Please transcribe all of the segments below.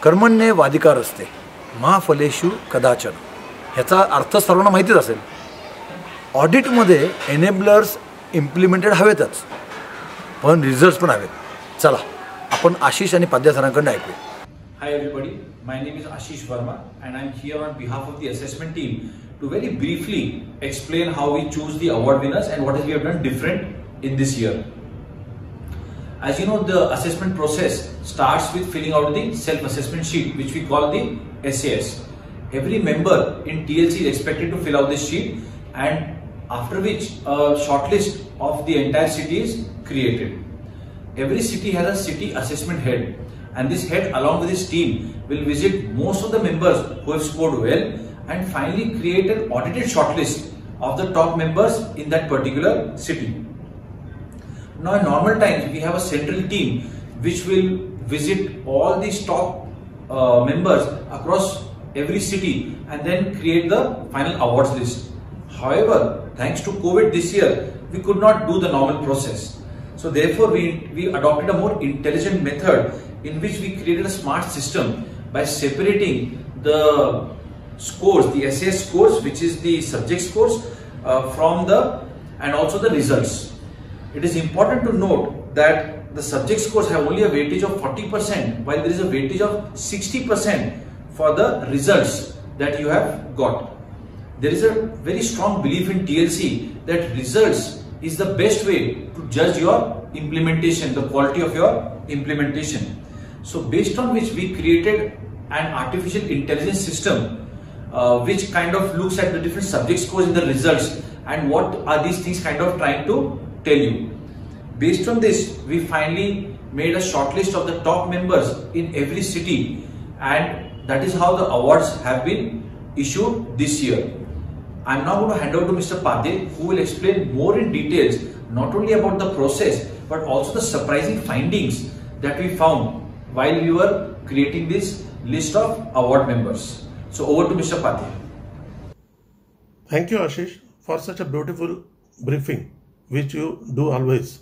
कर्मण्येवाधिकारस्ते मा फलेषु कदाचन ह्याचा अर्थ सर्वांना माहितीच असेल. ऑडिटमध्ये एनेबलर्स इम्प्लिमेंटेड हवेतच, पण रिझल्ट्स पण हवेत. चला आपण आशिष आणि पाद्या सरांकडून ऐकूया. Hi everybody, my name is Ashish Verma and I am here on behalf of the assessment team to very briefly explain how we choose the award winners and what we have done different in this year. As you know, the assessment process starts with filling out the self-assessment sheet, which we call the SAS. Every member in TLC is expected to fill out this sheet, and after which a shortlist of the entire city is created. Every city has a city assessment head, and this head along with his team will visit most of the members who have scored well and finally create an audited shortlist of the top members in that particular city. Now in normal times we have a central team which will visit all these top members across every city and then create the final awards list. However, thanks to COVID this year we could not do the normal process. So therefore we adopted a more intelligent method in which we created a smart system by separating the scores, the SAS scores, which is the subject scores, from the and also the results. It is important to note that the subject scores have only a weightage of 40%, while there is a weightage of 60% for the results that you have got. There is a very strong belief in TLC that results is the best way to judge your implementation, the quality of your implementation. So based on which we created an artificial intelligence system which kind of looks at the different subject scores in the results and what are these things kind of trying to tell you. Based on this, we finally made a shortlist of the top members in every city, and that is how the awards have been issued this year. I am now going to hand over to Mr. Padhe, who will explain more in details not only about the process but also the surprising findings that we found while we were creating this list of award members. So over to Mr. Padhe. Thank you, Ashish, for such a beautiful briefing which you do always.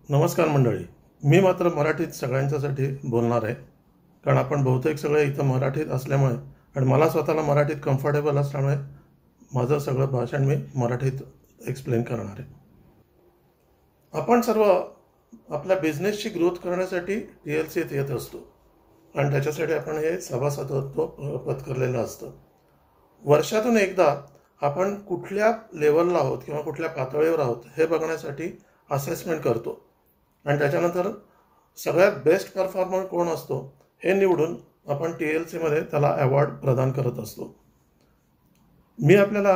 नमस्कार मंडळी, मी मात्र मराठीत सगळ्यांच्यासाठी बोलणार आहे, कारण आपण बहुतेक सगळे इथं मराठीत असल्यामुळे आणि मला स्वतःला मराठीत कम्फर्टेबल असल्यामुळे माझं सगळं भाषण मी मराठीत एक्सप्लेन करणार आहे. आपण सर्व आपल्या बिझनेसची ग्रोथ करण्यासाठी TLCत येत असतो आणि त्याच्यासाठी आपण हे सभासदत्व पत्करलेलं असतं. वर्षातून एकदा आपण कुठल्या लेवलला आहोत किंवा कुठल्या पातळीवर आहोत हे बघण्यासाठी असेसमेंट करतो आणि त्याच्यानंतर सगळ्यात बेस्ट परफॉर्मर कोण असतो हे निवडून आपण TLCमध्ये त्याला अवॉर्ड प्रदान करत असतो. मी आपल्याला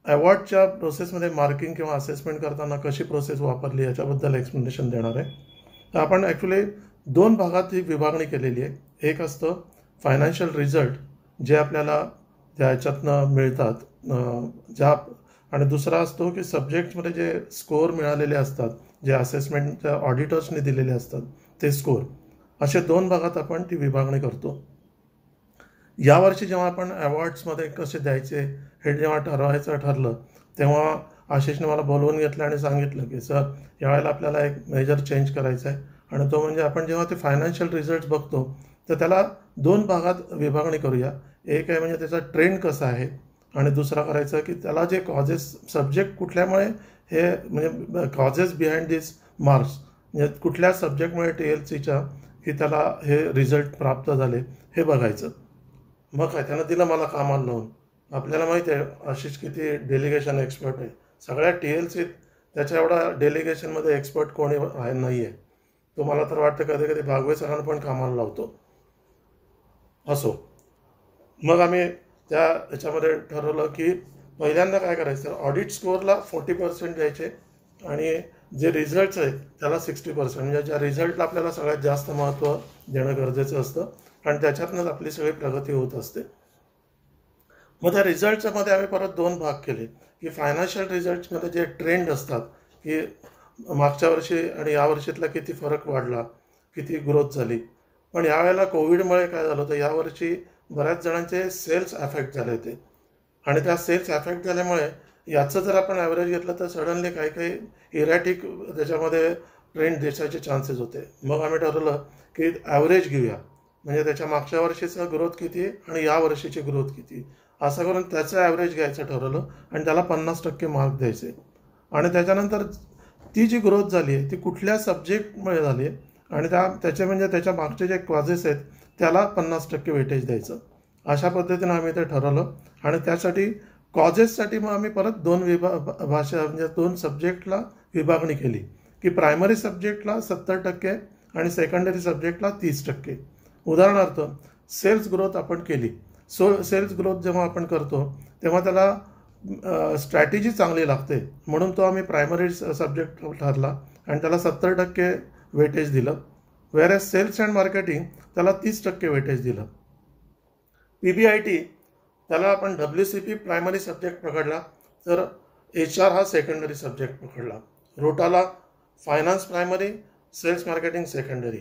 अवॉर्डच्या प्रोसेसमध्ये मार्किंग किंवा असेसमेंट करताना कशी प्रोसेस वापरली याच्याबद्दल एक्सप्लेनेशन देणार आहे. तर आपण ॲक्च्युली 2 भागात ही विभागणी केलेली आहे. एक असतं फायनान्शियल रिझल्ट जे आपल्याला त्याच्यातनं मिळतात आणि दुसरा असतो की सब्जेक्टमध्ये जे स्कोअर मिळालेले असतात, जे असेसमेंटच्या ऑडिटर्सने दिलेले असतात ते स्कोअर. असे 2 भागात आपण ती विभागणी करतो. यावर्षी जेव्हा आपण अवॉर्ड्समध्ये कसे द्यायचे हे जेव्हा ठरवायचं ठरलं तेव्हा आशिषने मला बोलवून घेतलं आणि सांगितलं की सर, यावेळेला आपल्याला एक मेजर चेंज करायचा आहे आणि तो म्हणजे आपण जेव्हा ते फायनान्शियल रिझल्ट्स बघतो तर त्याला 2 भागात विभागणी करूया. एक आहे म्हणजे त्याचा ट्रेंड कसा आहे आणि दुसरा करायचं की त्याला जे कॉजेस सब्जेक्ट कुठल्यामुळे हे म्हणजे कॉजेस बिहाइंड दिस मार्क्स म्हणजे कुठल्या सब्जेक्टमुळे TLCच्या की त्याला हे रिझल्ट प्राप्त झाले हे बघायचं. मग काय त्यानं दिलं मला कामाला लावून. आपल्याला माहिती आहे आशिष किती डेलिगेशन एक्सपर्ट आहे. सगळ्या TLCत त्याच्या एवढा डेलिगेशनमध्ये एक्सपर्ट कोणी नाही आहे. तो मला तर वाटतं कधी कधी भागवे सरांना पण कामाला लावतो. असो, मग आम्ही त्याच्यामध्ये ठरवलं की पहिल्यांदा काय करायचं, ऑडिट स्कोअरला 40% द्यायचे आणि जे रिझल्ट्स आहेत त्याला 60%, म्हणजे ज्या रिझल्टला आपल्याला सगळ्यात जास्त महत्त्व देणं गरजेचं असतं आणि त्याच्यातनंच आपली सगळी प्रगती होत असते. मग त्या रिझल्टच्यामध्ये आम्ही परत 2 भाग केले की फायनान्शियल रिझल्ट्समध्ये जे ट्रेंड असतात की मागच्या वर्षी आणि या वर्षीतला किती फरक वाढला, किती ग्रोथ झाली. पण यावेळेला कोविडमुळे काय झालं होतं, यावर्षी बऱ्याच जणांचे सेल्स अफेक्ट झाले होते आणि त्या सेल्स अफेक्ट झाल्यामुळे याचं जर आपण ॲव्हरेज घेतलं तर सडनली काही काही इरॅटिक त्याच्यामध्ये ट्रेंड दिसायचे चान्सेस होते. मग आम्ही ठरवलं की ॲव्हरेज घेऊया म्हणजे त्याच्या मागच्या वर्षीचा ग्रोथ किती आहे आणि या वर्षीची ग्रोथ किती, असं करून त्याचं ॲव्हरेज घ्यायचं ठरवलं आणि त्याला 50% मार्क द्यायचे. आणि त्याच्यानंतर ती जी ग्रोथ झाली आहे ती कुठल्या सब्जेक्टमुळे झाली आहे आणि त्याचे म्हणजे त्याच्या मागचे जे क्वाजेस आहेत त्याला 50% वेटेज द्यायचं. अशा पद्धतीनं आम्ही ते ठरवलं. आणि त्यासाठी कॉजेससाठी मग आम्ही परत 2 भाषा म्हणजे 2 सब्जेक्टला विभागणी केली की प्रायमरी सब्जेक्टला 70% आणि सेकंडरी सब्जेक्टला 30%. उदाहरणार्थ सेल्स ग्रोथ आपण केली. सेल्स ग्रोथ जेव्हा आपण करतो तेव्हा त्याला स्ट्रॅटेजी चांगली लागते, म्हणून तो आम्ही प्रायमरी सब्जेक्ट ठरला आणि त्याला 70% वेटेज दिलं. वेअर सेल्स अँड मार्केटिंग त्याला 30% वेटेज दिलं. PBIT त्याला आपण WCP प्रायमरी सब्जेक्ट पकडला, तर HR हा सेकंडरी सब्जेक्ट पकडला. रोटाला finance primary, sales marketing secondary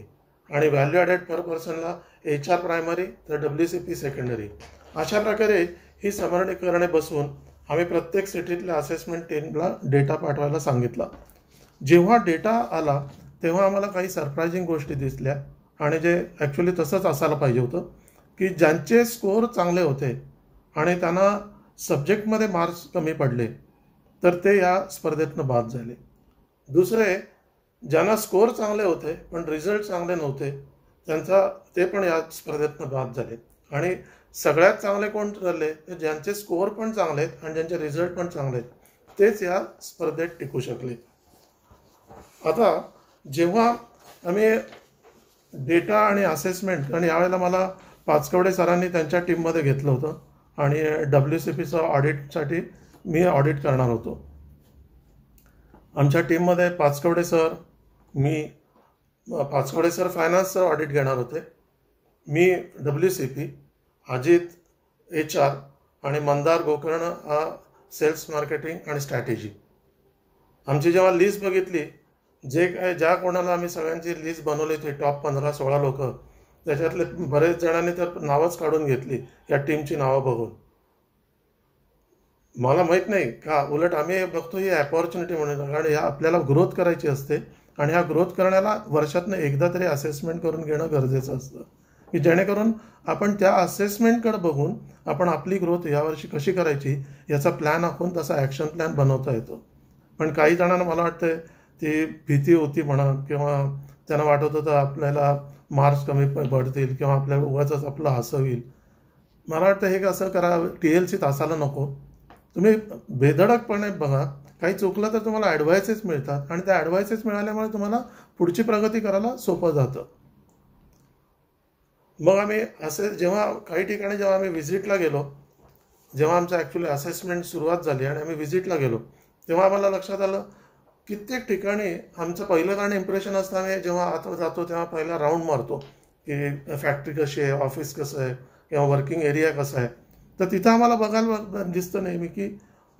आणि व्हॅल्यू ॲडेड पर पर्सनला HR प्रायमरी तर WCP सेकंडरी. अशा प्रकारे ही समीकरणे बसवून आम्ही प्रत्येक सिटीतल्या असेसमेंट टीमला डेटा पाठवायला सांगितला. जेव्हा डेटा आला तेव्हा आम्हाला काही सरप्रायझिंग गोष्टी दिसल्या आणि जे ॲक्च्युली तसंच असायला पाहिजे होतं की ज्यांचे स्कोअर चांगले होते आणि त्यांना सब्जेक्टमध्ये मार्क्स कमी पडले तर ते या स्पर्धेतनं बाद झाले. दुसरे ज्यांना स्कोअर चांगले होते पण रिझल्ट चांगले नव्हते ते पण या स्पर्धेतनं बाद झाले. आणि सगळ्यात चांगले कोण ठरले तर ज्यांचे स्कोअर पण चांगले आहेत आणि ज्यांचे रिझल्ट पण चांगले आहेत तेच या स्पर्धेत टिकू शकले. आता जेव्हा आम्ही डेटा आणि असेसमेंट, आणि यावेळेला मला पाचकवडे सरांनी त्यांच्या टीममध्ये घेतलं होतं आणि WCPचं ऑडिटसाठी मी ऑडिट करणार होतो. आमच्या टीममध्ये पाचकवडे सर, पाचकवडे सर फायनान्सचं ऑडिट घेणार होते, मी WCP, अजित HR आणि मंदार गोकर्ण हा सेल्स मार्केटिंग आणि स्ट्रॅटेजी. आमची जेव्हा लिस्ट बघितली, ज्या कोणाला आम्ही सगळ्यांची लिस्ट बनवली होती टॉप 15-16 लोक, त्याच्यातले बरेच जणांनी तर नावच काढून घेतली या टीमची नावं बघून. मला माहीत नाही का, उलट आम्ही बघतो ही अपॉर्च्युनिटी म्हणून, कारण ह्या आपल्याला ग्रोथ करायची असते आणि ह्या ग्रोथ करण्याला वर्षातनं एकदा तरी असेसमेंट करून घेणं गरजेचं असतं की जेणेकरून आपण त्या असेसमेंटकडे बघून आपण आपली ग्रोथ यावर्षी कशी करायची याचा प्लॅन आखून तसा ॲक्शन प्लॅन बनवता येतो. पण काही जणांना मला वाटतं ती भीती होती म्हणा, किंवा त्यांना वाटत होतं आपल्याला मार्क्स कमी पडतील किंवा आपल्या उगाचच आपलं हसं होईल. मला वाटतं हे असं करा, TLCत असायला नको. तुम्ही बेधडकपणे बघा, काही चुकलं तर तुम्हाला ॲडवायसेस मिळतात आणि त्या ॲडवायसेस मिळाल्यामुळे तुम्हाला पुढची प्रगती करायला सोपं जातं. मग आम्ही असे जेव्हा काही ठिकाणी जेव्हा आम्ही व्हिजिटला गेलो, जेव्हा आमचं ॲक्च्युली असेसमेंट सुरुवात झाली आणि आम्ही व्हिजिटला गेलो तेव्हा आम्हाला लक्षात आलं कित्येक ठिकाणी आमचं पहिलं कारण इम्प्रेशन असतं, आम्ही जेव्हा आत जातो तेव्हा पहिला राऊंड मारतो की फॅक्टरी कशी आहे, ऑफिस कसं आहे किंवा वर्किंग एरिया कसा आहे. तर तिथं आम्हाला बघायला दिसतं नेहमी की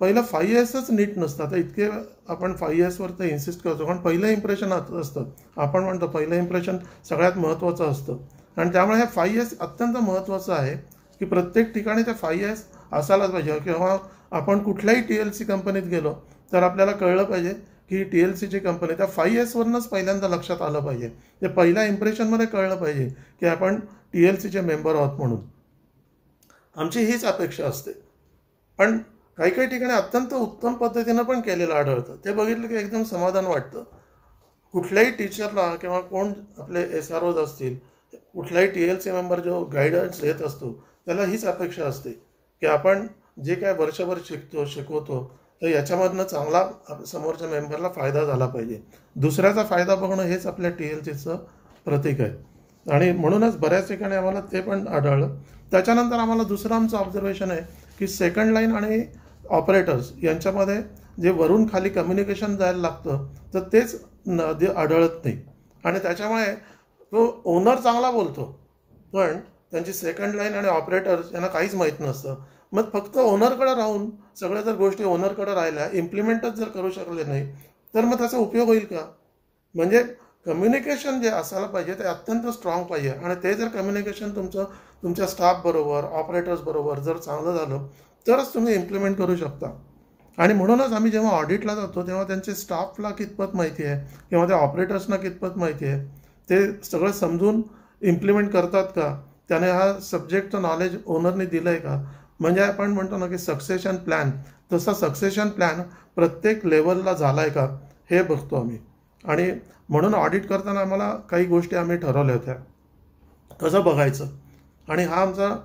पहिलं 5Sच नीट नसतं. आता इतके आपण 5Sवर तर इन्सिस्ट करतो कारण पहिलं इम्प्रेशन असतं. आपण म्हणतो पहिलं इम्प्रेशन सगळ्यात महत्त्वाचं असतं आणि त्यामुळे हे 5S अत्यंत महत्त्वाचं आहे की प्रत्येक ठिकाणी त्या 5S असायलाच पाहिजे. किंवा आपण कुठल्याही TLC कंपनीत गेलो तर आपल्याला कळलं पाहिजे की TLCची कंपनी त्या 5Sवरनंच पहिल्यांदा लक्षात आलं पाहिजे. ते पहिल्या इम्प्रेशनमध्ये कळलं पाहिजे की आपण TLCचे मेंबर आहोत म्हणून. आमची हीच अपेक्षा असते. पण काही काही ठिकाणी अत्यंत उत्तम पद्धतीनं पण केलेलं आढळतं. ते बघितलं की एकदम समाधान वाटतं. कुठल्याही टीचरला किंवा कोण आपले SROs असतील, कुठलाही TLC मेंबर जो गायडन्स देत असतो त्याला हीच अपेक्षा असते की आपण जे काय वर्षभर शिकवतो तर याच्यामधनं चांगला समोरच्या मेंबरला फायदा झाला पाहिजे. दुसऱ्याचा फायदा बघणं हेच आपल्या TLCचं प्रतीक आहे. आणि म्हणूनच बऱ्याच ठिकाणी आम्हाला ते पण आढळलं. त्याच्यानंतर आम्हाला दुसरं आमचं ऑब्झर्वेशन आहे की सेकंड लाईन आणि ऑपरेटर्स यांच्यामध्ये जे वरून खाली कम्युनिकेशन जायला लागतं तर तेच आढळत नाही. आणि त्याच्यामुळे तो ओनर चांगला बोलतो पण त्यांची सेकंड लाईन आणि ऑपरेटर्स यांना काहीच माहीत नसतं. मग फक्त ओनरकडे राहून सगळ्या जर गोष्टी ओनरकडे राहिल्या, इम्प्लिमेंटच जर करू शकले नाही तर मग त्याचा उपयोग होईल का? म्हणजे कम्युनिकेशन जे असायला पाहिजे ते अत्यंत स्ट्रॉंग पाहिजे आणि ते जर कम्युनिकेशन तुमच्या स्टाफ बरोबर, ऑपरेटर्स बरोबर जर चांगलं झालं तरच तुम्ही इम्प्लिमेंट करू शकता. आणि म्हणूनच आम्ही जेव्हा ऑडिटला जातो तेव्हा त्यांचे स्टाफला कितपत माहिती आहे किंवा त्या ऑपरेटर्सना कितपत माहिती आहे ते सगळं समजून इम्प्लिमेंट करतात का, त्याने हा सब्जेक्टचं नॉलेज ओनरने दिलं आहे का. म्हणजे आपण म्हणतो ना की सक्सेशन प्लॅन, तसा सक्सेशन प्लॅन प्रत्येक लेवलला झाला आहे का हे बघतो आम्ही. आणि म्हणून ऑडिट करताना आम्हाला काही गोष्टी आम्ही ठरवल्या होत्या कसं बघायचं. आणि हा आमचा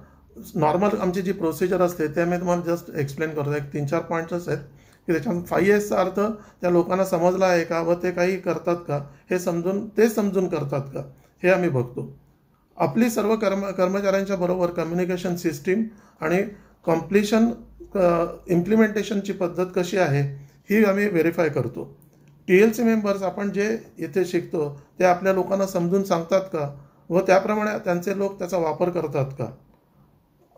नॉर्मल आमची जी प्रोसिजर असते ते मी तुम्हाला जस्ट एक्सप्लेन करतो. एक 3-4 पॉईंट्सच आहेत की त्याच्यात 5Sचा अर्थ त्या लोकांना समजला आहे का व ते काही करतात का हे समजून करतात का हे आम्ही बघतो. आपली सर्व कर्मचाऱ्यांच्या बरोबर कम्युनिकेशन सिस्टीम आणि कम्प्लिशन इम्प्लिमेंटेशनची पद्धत कशी आहे ही आम्ही व्हेरीफाय करतो. TLC मेंबर्स आपण जे इथे शिकतो ते आपल्या लोकांना समजून सांगतात का व त्याप्रमाणे त्यांचे लोक त्याचा वापर करतात का.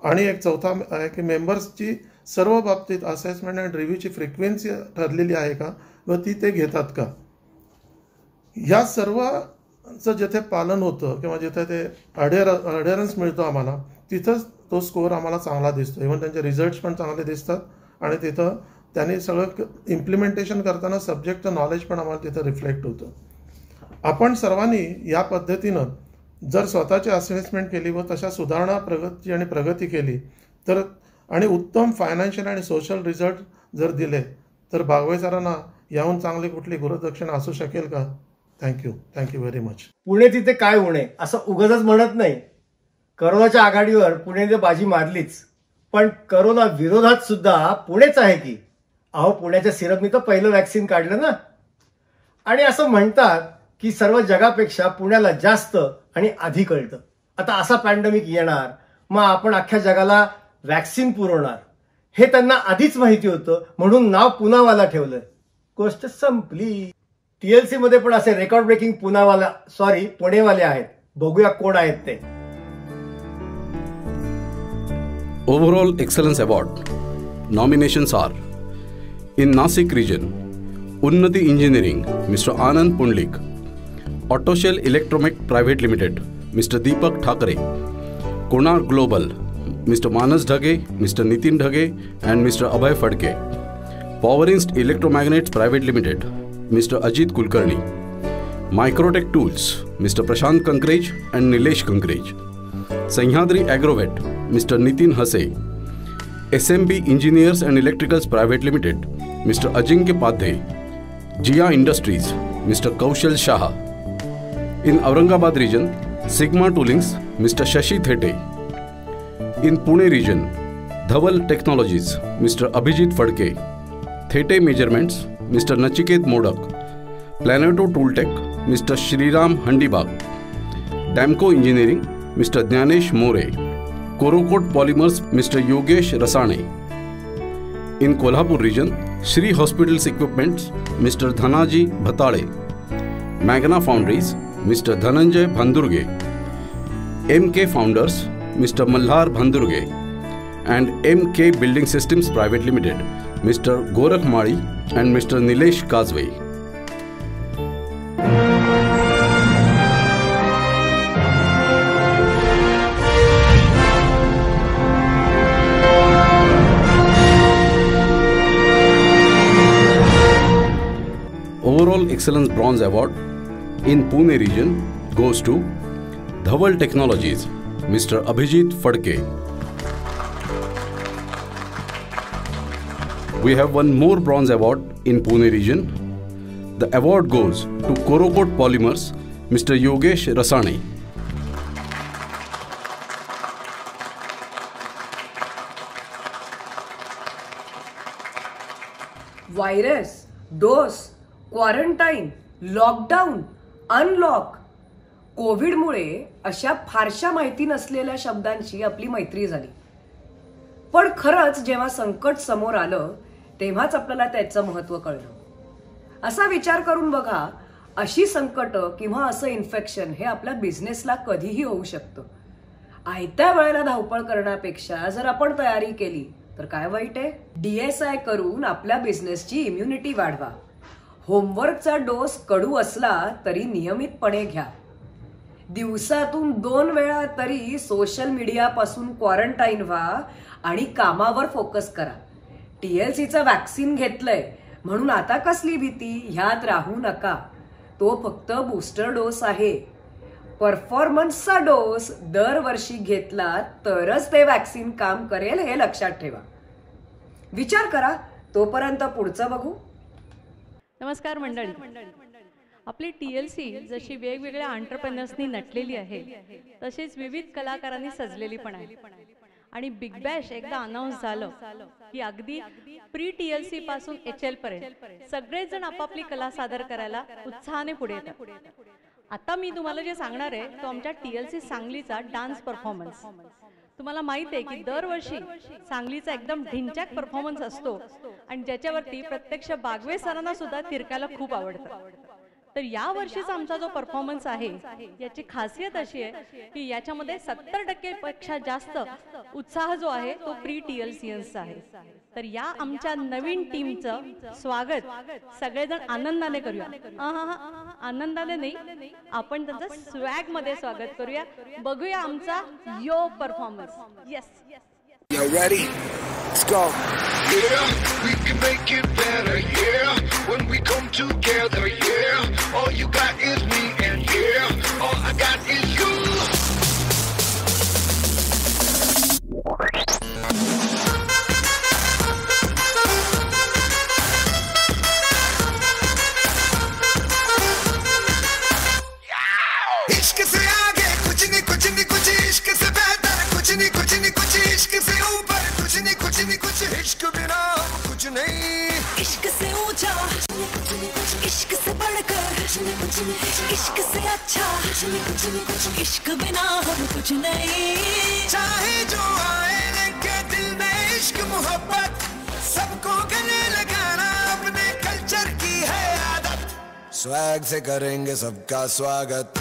आणि एक चौथा आहे की मेंबर्सची सर्व बाबतीत असेसमेंट अँड रिव्ह्यूची फ्रिक्वेन्सी ठरलेली आहे का व ती ते घेतात का. ह्या सर्वचं जिथे पालन होतं किंवा जिथे ते अडेरन्स मिळतो आम्हाला, तिथंच तो स्कोअर आम्हाला चांगला दिसतो. इव्हन त्यांचे रिझल्ट्स पण चांगले दिसतात आणि तिथं त्यांनी सगळं इम्प्लिमेंटेशन करताना सब्जेक्टचं नॉलेज पण आम्हाला तिथं रिफ्लेक्ट होतं. आपण सर्वांनी या पद्धतीनं जर स्वतःची असेसमेंट केली व तशा सुधारणा प्रगती केली तर आणि उत्तम फायनान्शियल आणि सोशल रिझल्ट जर दिले तर बागवे सरांना याहून चांगली कुठली गुरुदक्षिणा असू शकेल का. Thank you very much. पुणे तिथे काय उणे असं उगाचच म्हणत नाही. करोनाच्या आघाडीवर पुण्याने बाजी मारलीच, पण करोना विरोधात सुद्धा पुणेच आहे की. अहो, पुण्याच्या सिरमनी तर पहिलं वॅक्सिन काढलं ना. आणि असं म्हणतात की सर्व जगापेक्षा पुण्याला जास्त आणि आधी कळतं. आता असा पॅन्डेमिक येणार, मग आपण अख्ख्या जगाला वॅक्सिन पुरवणार हे त्यांना आधीच माहिती होतं, म्हणून नाव पुनावाला ठेवलंय. गोष्ट संपली. TLC मध्ये पण असे रेकॉर्ड ब्रेकिंग पुणेवाले आहेत. बघूया कोण आहेत ते. Overall Excellence Award nominations are in Nasik region, Unnati Engineering, Mr. Anand Pundlik, Autoshell Electromech Private Limited, Mr. Deepak Thakare, Konar Global, Mr. Manas Dhage, Mr. Nitin Dhage, and Mr. Abhay Fadke, Powerist Electromagnets Private Limited, Mr. Ajit Kulkarni, Microtech Tools, Mr. Prashant Kankrej and Nilesh Kankrej, Sahyadri Agrovet, Mr. Nitin Hase, SMB Engineers and Electricals Private Limited, Mr. Ajinkya Padhe, Jia Industries, Mr. Kaushal Shah. In Aurangabad region, Sigma Toolings, Mr. Shashi Thete. In Pune region, Dhaval Technologies, Mr. Abhijit Fadke. Thete Measurements, Mr. Nachiket Modak. Planeto Tooltech, Mr. Shriram Handibag. Damco Engineering, Mr. Dhyanesh More. Korokot Polymers, Mr. Yogesh Rasane. In Kolhapur region, Shri Hospitals Equipments, Mr. Dhanaji Bhatale. Magna Foundries, Mr. Dhananjay Bhandurge. MK Founders, Mr. Malhar Bhandurge. And MK Building Systems Private Limited, Mr. Gorakh Mari and Mr. Nilesh Kazwai. Overall Excellence Bronze Award in Pune region goes to Dhaval Technologies, Mr. Abhijit Fadke. We have one more bronze award in Pune region. The award goes to Korokot Polymers, Mr. Yogesh Rasane. Virus, dose, quarantine, lockdown, unlock, कोविडमुळे अशा फारशा माहिती नसलेल्या शब्दांची आपली मैत्री झाली. पण खरंच जेव्हा संकट समोर आलं तेव्हाच आपल्याला त्याचं महत्व कळलं. असा विचार करून बघा, अशी संकट किंवा असं इन्फेक्शन हे आपल्या बिझनेसला कधीही होऊ शकतं. आयत्या वेळेला धावपळ करण्यापेक्षा जर आपण तयारी केली तर काय वाईट आहे. DSI करून आपल्या बिझनेसची इम्युनिटी वाढवा. होमवर्कचा डोस कडू असला तरी नियमितपणे घ्या. दिवसातून 2 वेळा तरी सोशल मीडियापासून क्वारंटाईन व्हा आणि कामावर फोकस करा. TLCचं वॅक्सिन घेतलंय म्हणून आता कसली भीती ह्यात राहू नका. तो फक्त बूस्टर डोस आहे. परफॉर्मन्सचा डोस दरवर्षी घेतला तरच ते वॅक्सिन काम करेल हे लक्षात ठेवा. विचार करा. तोपर्यंत पुढचं बघू. नमस्कार मंडळी. आपली TLC जशी वेगवेगळ्या एंटरप्रेन्योर्सनी नटलेली आहे तसेच विविध कलाकारांनी सजलेली पण आहे. आणि बिग बॅश एकदा अनाऊन्स झालं की अगदी प्री TLC पासून HL पर्यंत सगळेच जण आपापली कला सादर करायला उत्साहाने पुढे येतात. आता मी तुम्हाला जे सांगणार आहे तो आमच्या TLC सांगलीचा डान्स परफॉर्मन्स. तुम्हाला माहित आहे की दरवर्षी सांगलीचा एकदम ढिंच्याक परफॉर्मन्स असतो आणि ज्याच्यावरती प्रत्यक्ष बागवे सरांना सुद्धा तिरकायला खूप आवडतं. तर या वर्षीचा आमचा जो परफॉर्मन्स आहे याची खासियत अशी आहे की याच्यामध्ये 70% पेक्षा जास्त उत्साह जो आहे तो प्री TLCians आहे. तर या आमच्या नवीन टीमचं स्वागत सगळेजण आनंदाने करूया. आनंदाने नाही, आपण त्यांचं स्वॅग मध्ये स्वागत करूया. बघूया आमचा यो performance. Yes. You ready? Let's go. Yeah, we can make it better, yeah. When we come together, yeah. All you got is me, and yeah, all I got is you. इश्क से आगे कुछ नहीं, कुछ नहीं, कुछ इश्क से बेहतर कुछ नहीं, कुछ नहीं, कुछ इश्क से ऊपर कुछ नहीं, कुछ नहीं, कुछ इश्क बिना हम कुछ नहीं. इश्क से ऊंचा, इश्क से बढ़कर, इश्क से अच्छा, इश्क बिना हम कुछ नहीं. चाहे जो आए लेके दिल में इश्क मोहब्बत, सबको गले लगाना अपने कल्चर की है आदत. स्वैग से करेंगे सबका स्वागत.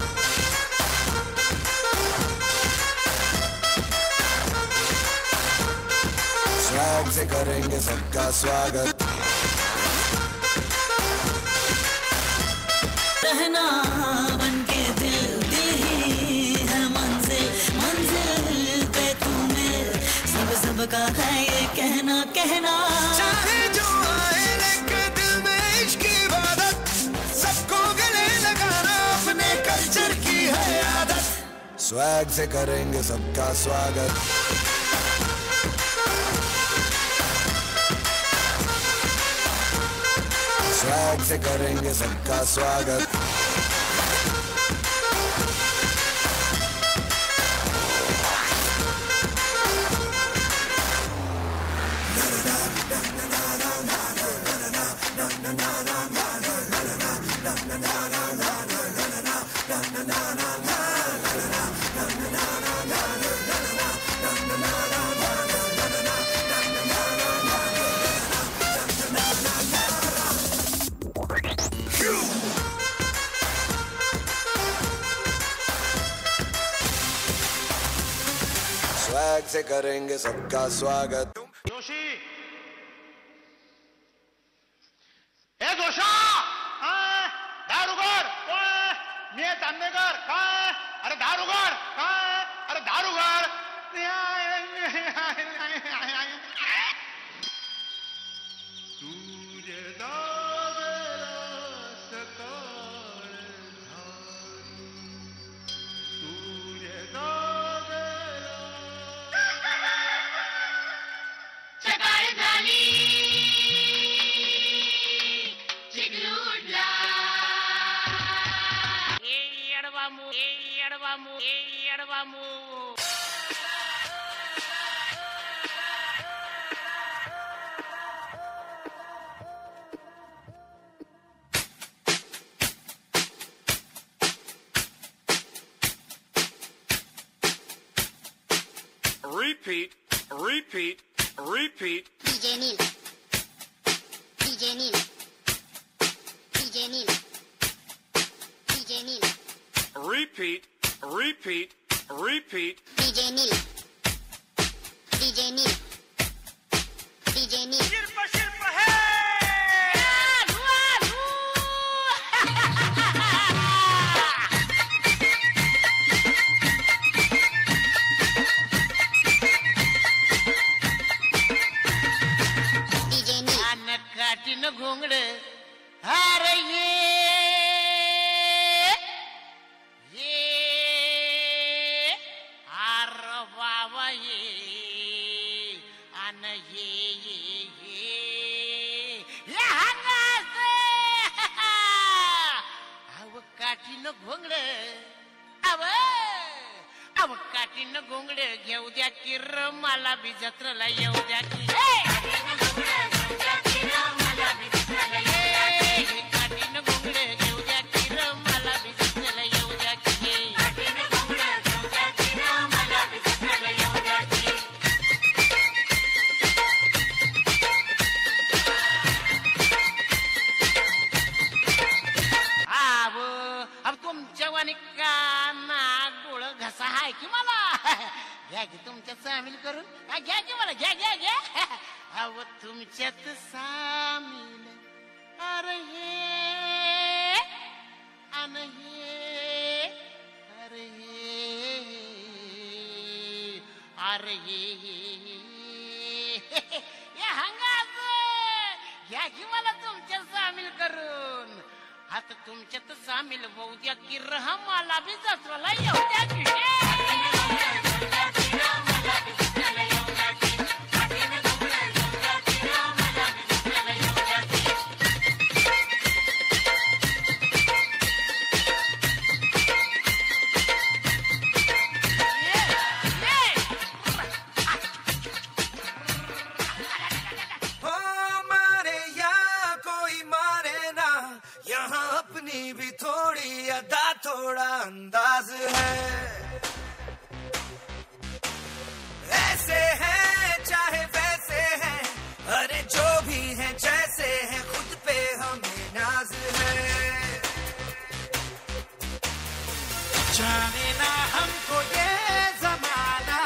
स्वैग से करेंगे सबका स्वागत. रहना बनके दिल, दिल ही है मंजिल, मंजिल पे तू मिल. सबका है ये कहना, कहना. चाहे जो आए लेके दिल में इश्क की इबादत, सबको गले लगाना अपने कल्चर की है आदत. स्वैग से करेंगे सबका स्वागत. स्वैग से करेंगे सबका स्वागत. स्वैग से करेंगे सबका स्वागत. जोशी, हे जोशा, दार उघड. मी चांदेकर. काय? अरे दार उघड. काय? अरे दार उघड. तुझे दादरा सकाळ झाली, तुझे दादरा सकाळ झाली, चिगलूडला. एडवामू, एडवामू, एडवामू. Repeat, repeat, repeat. DJ Neil, DJ Neil, DJ Neil, DJ Neil, Repeat, repeat, repeat. DJ Neil, DJ Neil, DJ Neil. शिल्प शिल्प है. काटीन घोंगड हार ये घोंगड अव काठीनं घोंगड घेऊ द्या की र मला बी जत्रेला येऊ द्या की काठीनं घोंगड घेऊ द्या की र मला बी जत्रेला येऊ द्या की अब तुमच्या वाणी काना डोळ घसा हाय की मला घ्या की तुमच्यात सामील करून घ्या की मला घ्या घ्या घ्या अव तुमच्यात सामील अरे हे अन हे अरे हे अरे या हंगाच घ्या की मला तुमच्यात सामील करून आता तुमच्यात सामील होऊ द्या की रहा मला बी जत्रेला येऊ द्या की भी थोड़ी अदा थोड़ा अंदाज है ऐसे हैं चाहे वैसे हैं अरे जो भी हैं जैसे हैं खुद पे हमें नाज है जाने ना हमको ये जमाना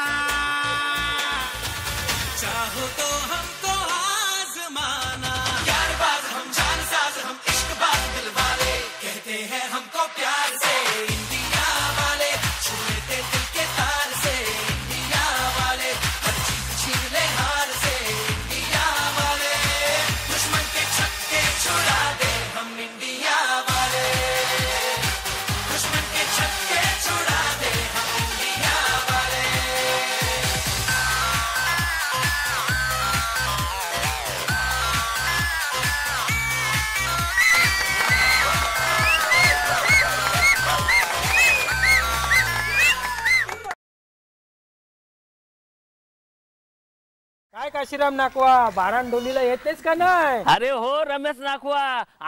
चाहो तो हमको आजमाना यार बाज हम जान साज हम इश्क बाज दिल वाले कहते हैं हमको प्यार से इंडिया वाले छूते दिल के तार से इंडिया वाले हर चीज छीन ले हार से इंडिया वाले दुश्मन के छक्के छुड़ा दे हम इंडिया वाले दुश्मन के छक्के छुड़ा दे हम इंडिया वाले काय काशीराम नाकवा बाराण डोलीला येतेच का नाही? अरे हो रमेश नाखवा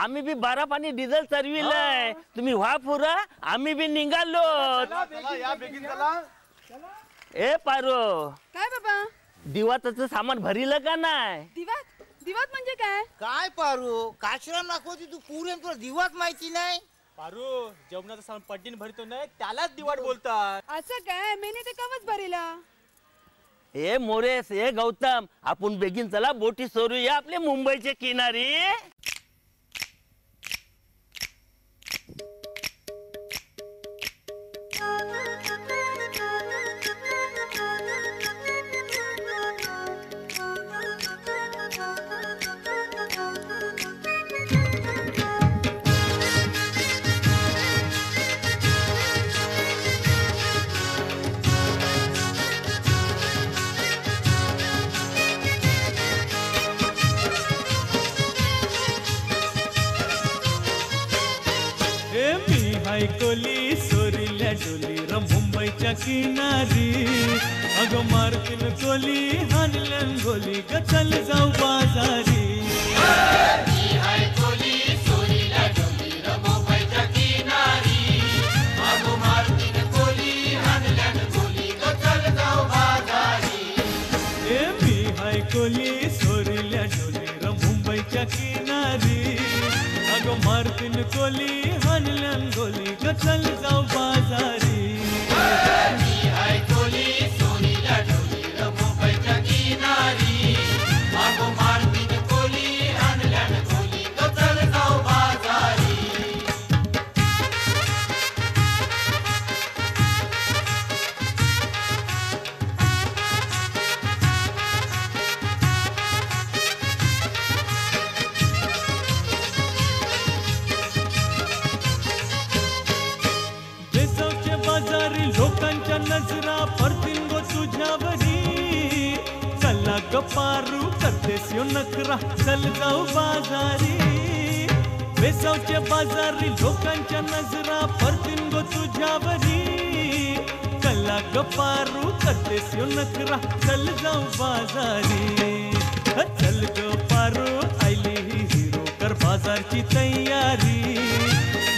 आम्ही बी बारा पाणी डिझेल चरविलंय तुम्ही व्हा पुरा आम्ही बी निघालो ए पारो काय बाबा दिवाचं सामान भरिलं का नाही? दिवात दिवात म्हणजे काय? काय पारू काशीराम नाखवती तू पुरे तुला दिवात माहिती नाही? पारू जेवणाचं सामान पट्टीन भरतो नाही त्यालाच दिवाट बोलतात. असं काय मेने ते कवच भरेला. ए मोरेस ए गौतम आपण बेगीन चला बोटी सोडूया आपले मुंबईच्या किनारी. कोली सोरील्या डोली र मुंबईच्या किनारी अगं मारतील कोली हानल्यान गोली ग चल जाऊ बाजारी. कोली सोरील्या डोली र मुंबईच्या किनारी अगं मारतील कोली हानल्यान गोली ग चल जाऊ बाजारी. ए मी हाय कोली सोरील्या डोली र मुंबईच्या किनारी अगं मारतील कोली हानल्यान गोली ग चल जाऊ बाजारी. कोली सोनील्या डोली र मुंबईच्या किनारी अगं मारतील कोली हानल्यान गोली ग चल जाऊ बाजारी. लोकांच्या नजरा पडतील गो तुझ्यावरी चला ग पारू करतेस यो नखरा चल जाऊ बाजारी. वेसावच्या बाजारी लोकांच्या नजरा परतीन गो तुझ्यावरी कल्ला गपारू करतेस यो नखरा चल जाऊ बाजारी चल ग पारू आयली ही हिरो कर बाजारची तयारी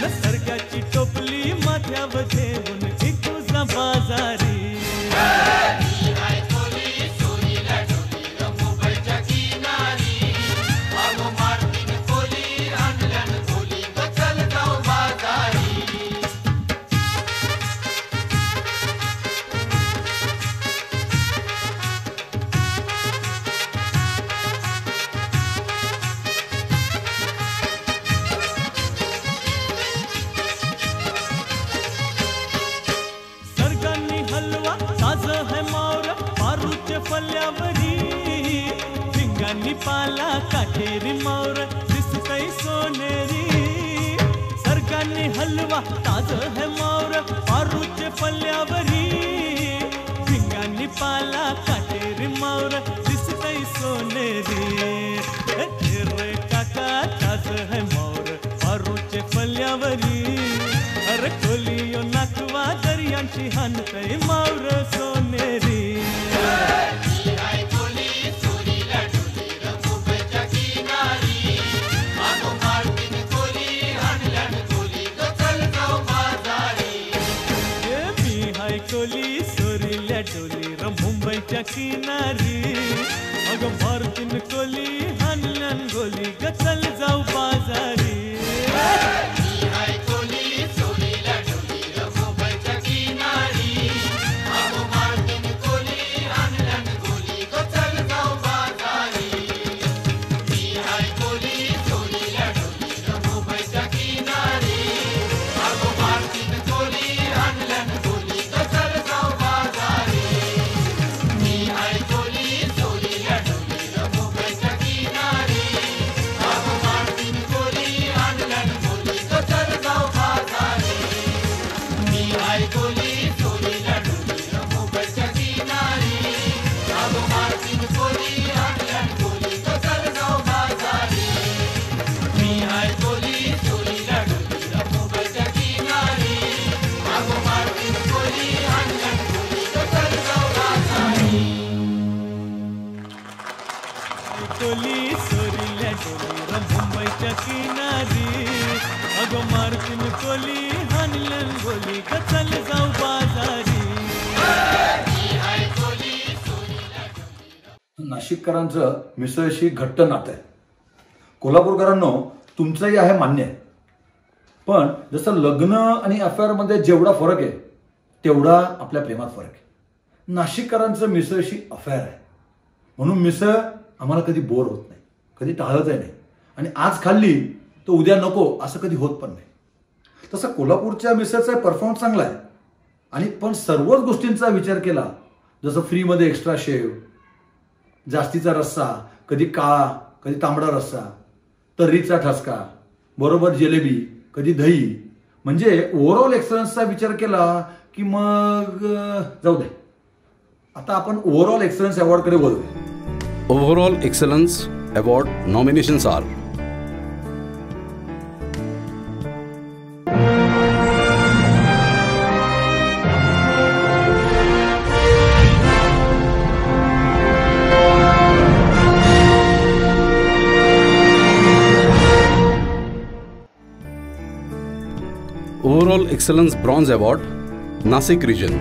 निसर्गाची टोपली माथ्यावर ठेवून तुझा बाजारी पाला काटेरी मावर दिसतय सोनेरी सरकारने हलवा ताज है मावर पारूचे पल्ल्यावरी भिंगांनी पाला काटेरी मावर दिसतय सोनेरी रे काका ताज है मावर पारूचे पल्ल्यावरी अरे कोलियो नाकवा दर्यांची हानतय मावर सोनेरी कोली सोरील्या डोली र मुंबईच्या किनारी अग मारुतीन कोली हानल्यान गोली ग चल जाऊ बाजारी कोली सोरील्या डोली र मुंबईच्या किनारी अग मारुतीन कोली हानल्यान गोली ग चल जाऊ बाजारी नाशिककरांचं मिसळशी घट्ट नातं आहे. कोल्हापूरकरांनो तुमचंही आहे मान्य आहे, पण जसं लग्न आणि अफेअरमध्ये जेवढा फरक आहे तेवढा आपल्या प्रेमात फरक आहे. नाशिककरांचं मिसळशी अफेअर आहे, म्हणून मिसळ आम्हाला कधी बोर होत नाही, कधी टाळतही नाही, आणि आज खाल्ली तर उद्या नको असं कधी होत पण नाही. तसं कोल्हापूरच्या मिसळचा परफॉर्मन्स चांगला आहे, आणि पण सर्वच गोष्टींचा विचार केला, जसं फ्रीमध्ये एक्स्ट्रा शेव, जास्तीचा रस्सा, कधी काळा कधी तांबडा रस्सा, तर्रीचा ठसका, बरोबर जिलेबी, कधी दही, म्हणजे ओव्हरऑल एक्सलन्सचा विचार केला की मग जाऊ दे. आता आपण ओव्हरऑल एक्सलन्स अवॉर्डकडे बोलूया. Overall Excellence Award nominations are Overall Excellence Bronze Award, Nasik Region.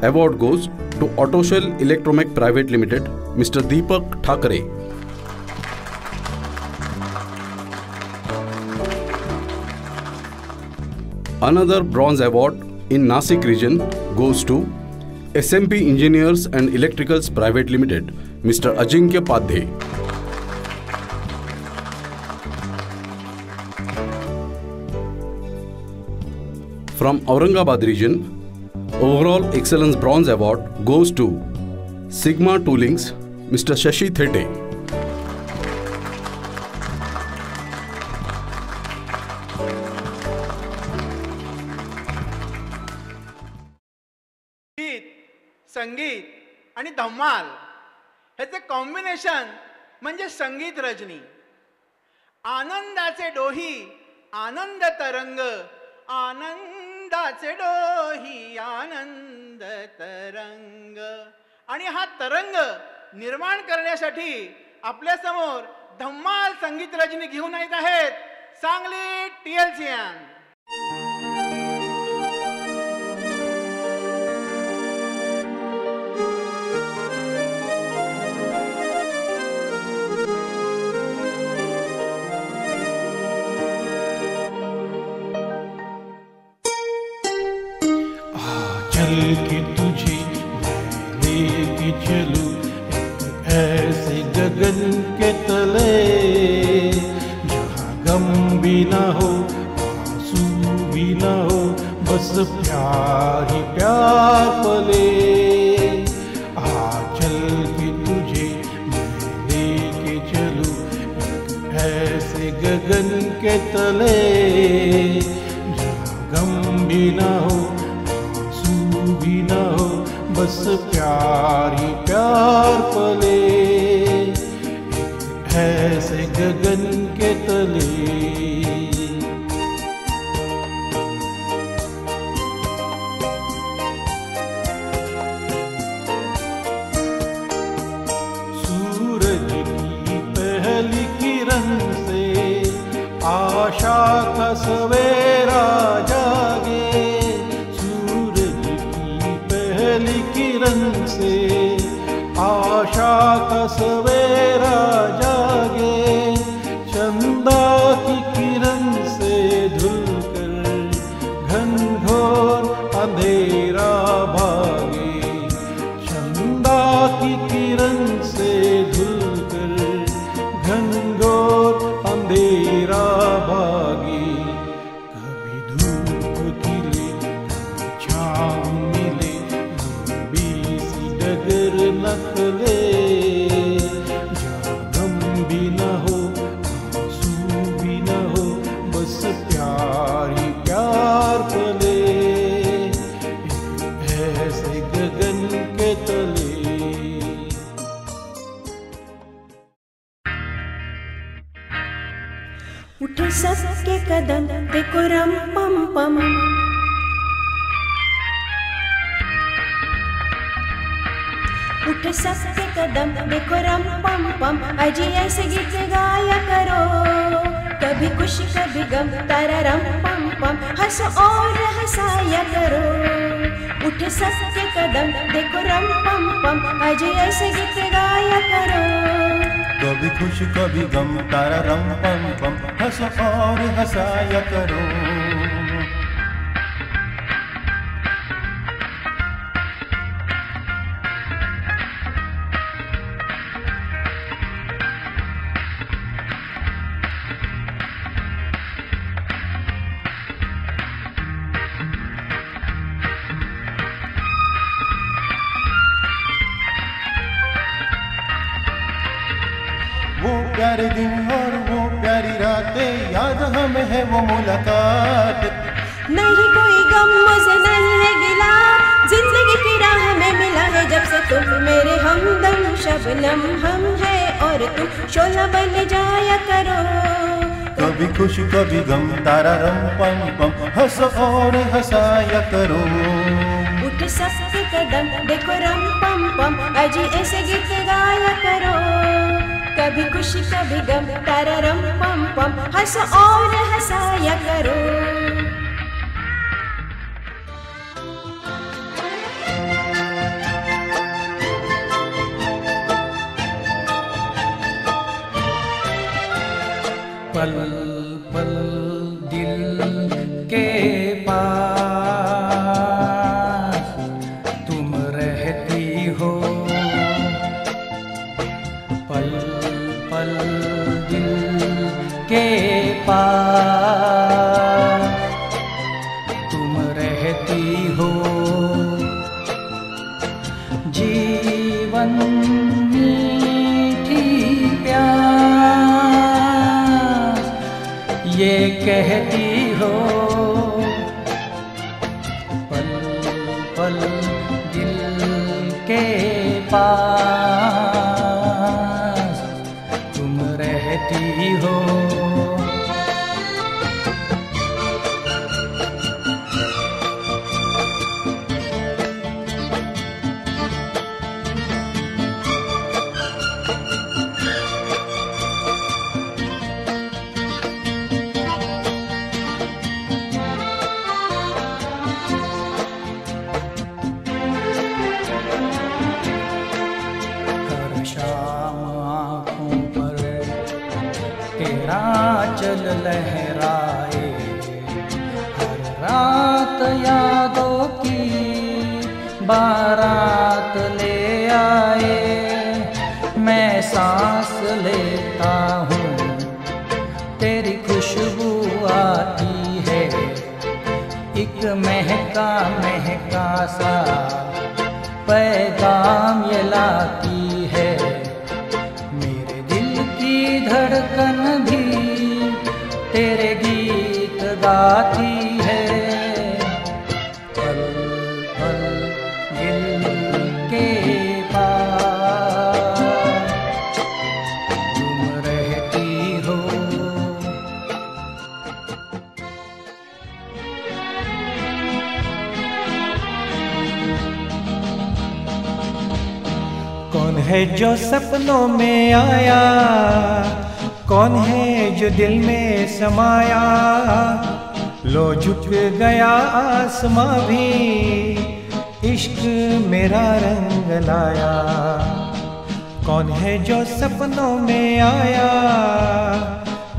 Award goes to Autoshell Electromech Private Limited, Mr. Deepak Thakare. Another Bronze Award in Nasik Region goes to SMP Engineers and Electricals Private Limited, Mr. Ajinkya Padhe. From Aurangabad region, Overall Excellence Bronze Award goes to Sigma Toolings, Mr. Shashi Thete. गीत, संगीत आणि धमाल ह्याचे combination म्हणजे संगीत रजनी. आनंदाचे डोही आनंद तरंग, आनंदाचे डोही आनंद तरंग. आणि हा तरंग निर्माण करण्यासाठी आपल्या समोर धम्माल संगीत रजनी घेऊन येत आहेत सांगली TLCN. चल के तुझे लेके चलूं ऐसे गगन के तले, जहाँ गम भी ना हो आंसू भी ना हो, बस प्यार ही प्यार पले. चल के तुझे लेके चलूं ऐसे गगन के तले, जहाँ गम भी ना हो भी ना हो, बस प्यार ही प्यार पले ऐसे गगन के तले. सूरज की पहली किरण से आशा का सवेरा जागे, पहली किरण से आशा का सवेरा जागे, चंदा की किरण से धुलकर घनघोर अंधेरा भागे, चंदा की किरण से धुलकर घनघोर अंधेरा भागे. कभी धूप खिले कभी छाँव मिले, डगर नकले, जहाँ गम भी न हो आंसू भी न हो, बस प्यार ही प्यार पले ऐसे गगन के तले. उठे सबके कदम देखो रम पम पम, उठे सबके कदम देखो रम पम पम, अजी ऐसे गीत गाया करो, कभी खुशी कभी गम तारा रम पम पम, हंसो और हंसाया करो. उठे सबके कदम देखो रम पम पम, अजी ऐसे गीत गाया करो, कभी खुश कभी गम तारा रम पम पम, हंसो और हंसाया करो. वो प्यारे दिन और वो प्यारी रातें याद हमें है वो मुलाकात, नहीं कोई गम मुझे नहीं है गिला, जिंदगी की राह में मिला है जब से तुम मेरे हमदम, शबनम हम है और तुम शोला बन जाया करो. कभी खुश कभी गम तारा रम पम पम, हंसो और हंसाया करो. उठ सबके कदम देखो रम पम पम, अजी ऐसे गीत गाया करो, कभी खुशी कभी गम तारा रम पम पम, हंसो और हंसाया करो. पल पल दिल के पास तुम रहती हो, पल पल दिल के पास तुम रहती हो, जीवन मीठी प्यास ये कहती हो, पल पल दिल के पास तुम रहती हो. लहराए, हर रात यादों की बारात ले आए। मैं सांस लेता हूँ तेरी खुशबू आती है, एक महका महका सा पैगाम ये लाती है। मेरे दिल की धड़कन भी तेरे गीत गाती है। पल पल दिल के पास तुम रहती हो। कौन है जो सपनों में आया, कौन है जो दिल में समाया। लो झुक गया आसमां भी, इश्क मेरा रंग लाया। कौन है जो सपनों में आया,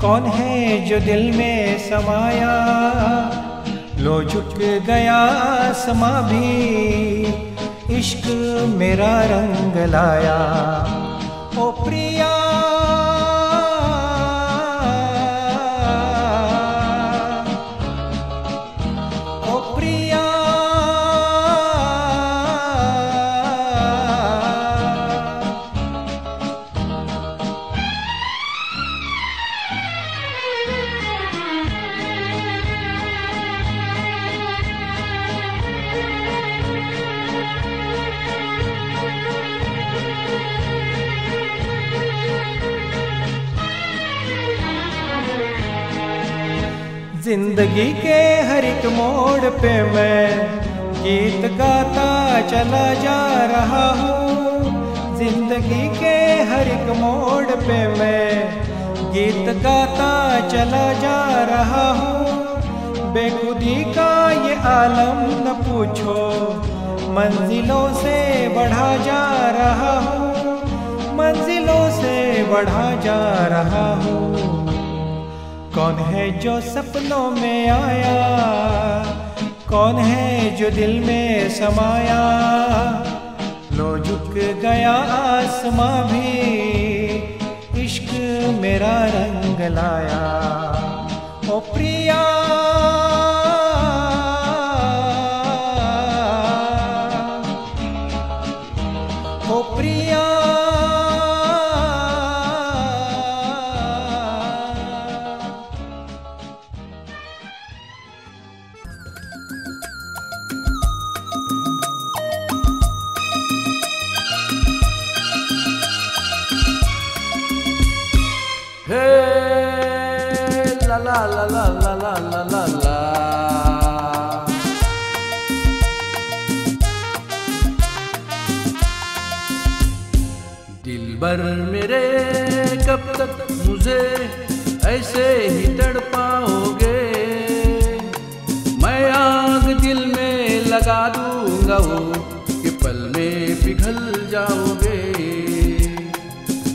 कौन है जो दिल में समाया। लो झुक गया आसमां भी, इश्क मेरा रंग लाया। ओ प्रिया ओ प्रिया जिंदगी के हर एक मोड़ पे मैं गीत गाता चला जा रहा हूँ। जिंदगी के हर एक मोड़ पे मैं गीत गाता चला जा रहा हूँ। बेखुदी का ये आलम न पूछो, मंजिलों से बढ़ा जा रहा हूँ, मंजिलों से बढ़ा जा रहा हूँ। कौन है जो सपनों में आया, कौन है जो दिल में समाया। लो झुक गया आसमां भी, इश्क मेरा रंग लाया। ओ प्रिया ओ प्रिया la la la la la la la la la। दिलबर मेरे कब तक मुझे ऐसे ही तड़पाओगे। मैं आग दिल में लगा दूंगा वो कि पल में पिघल जाओगे।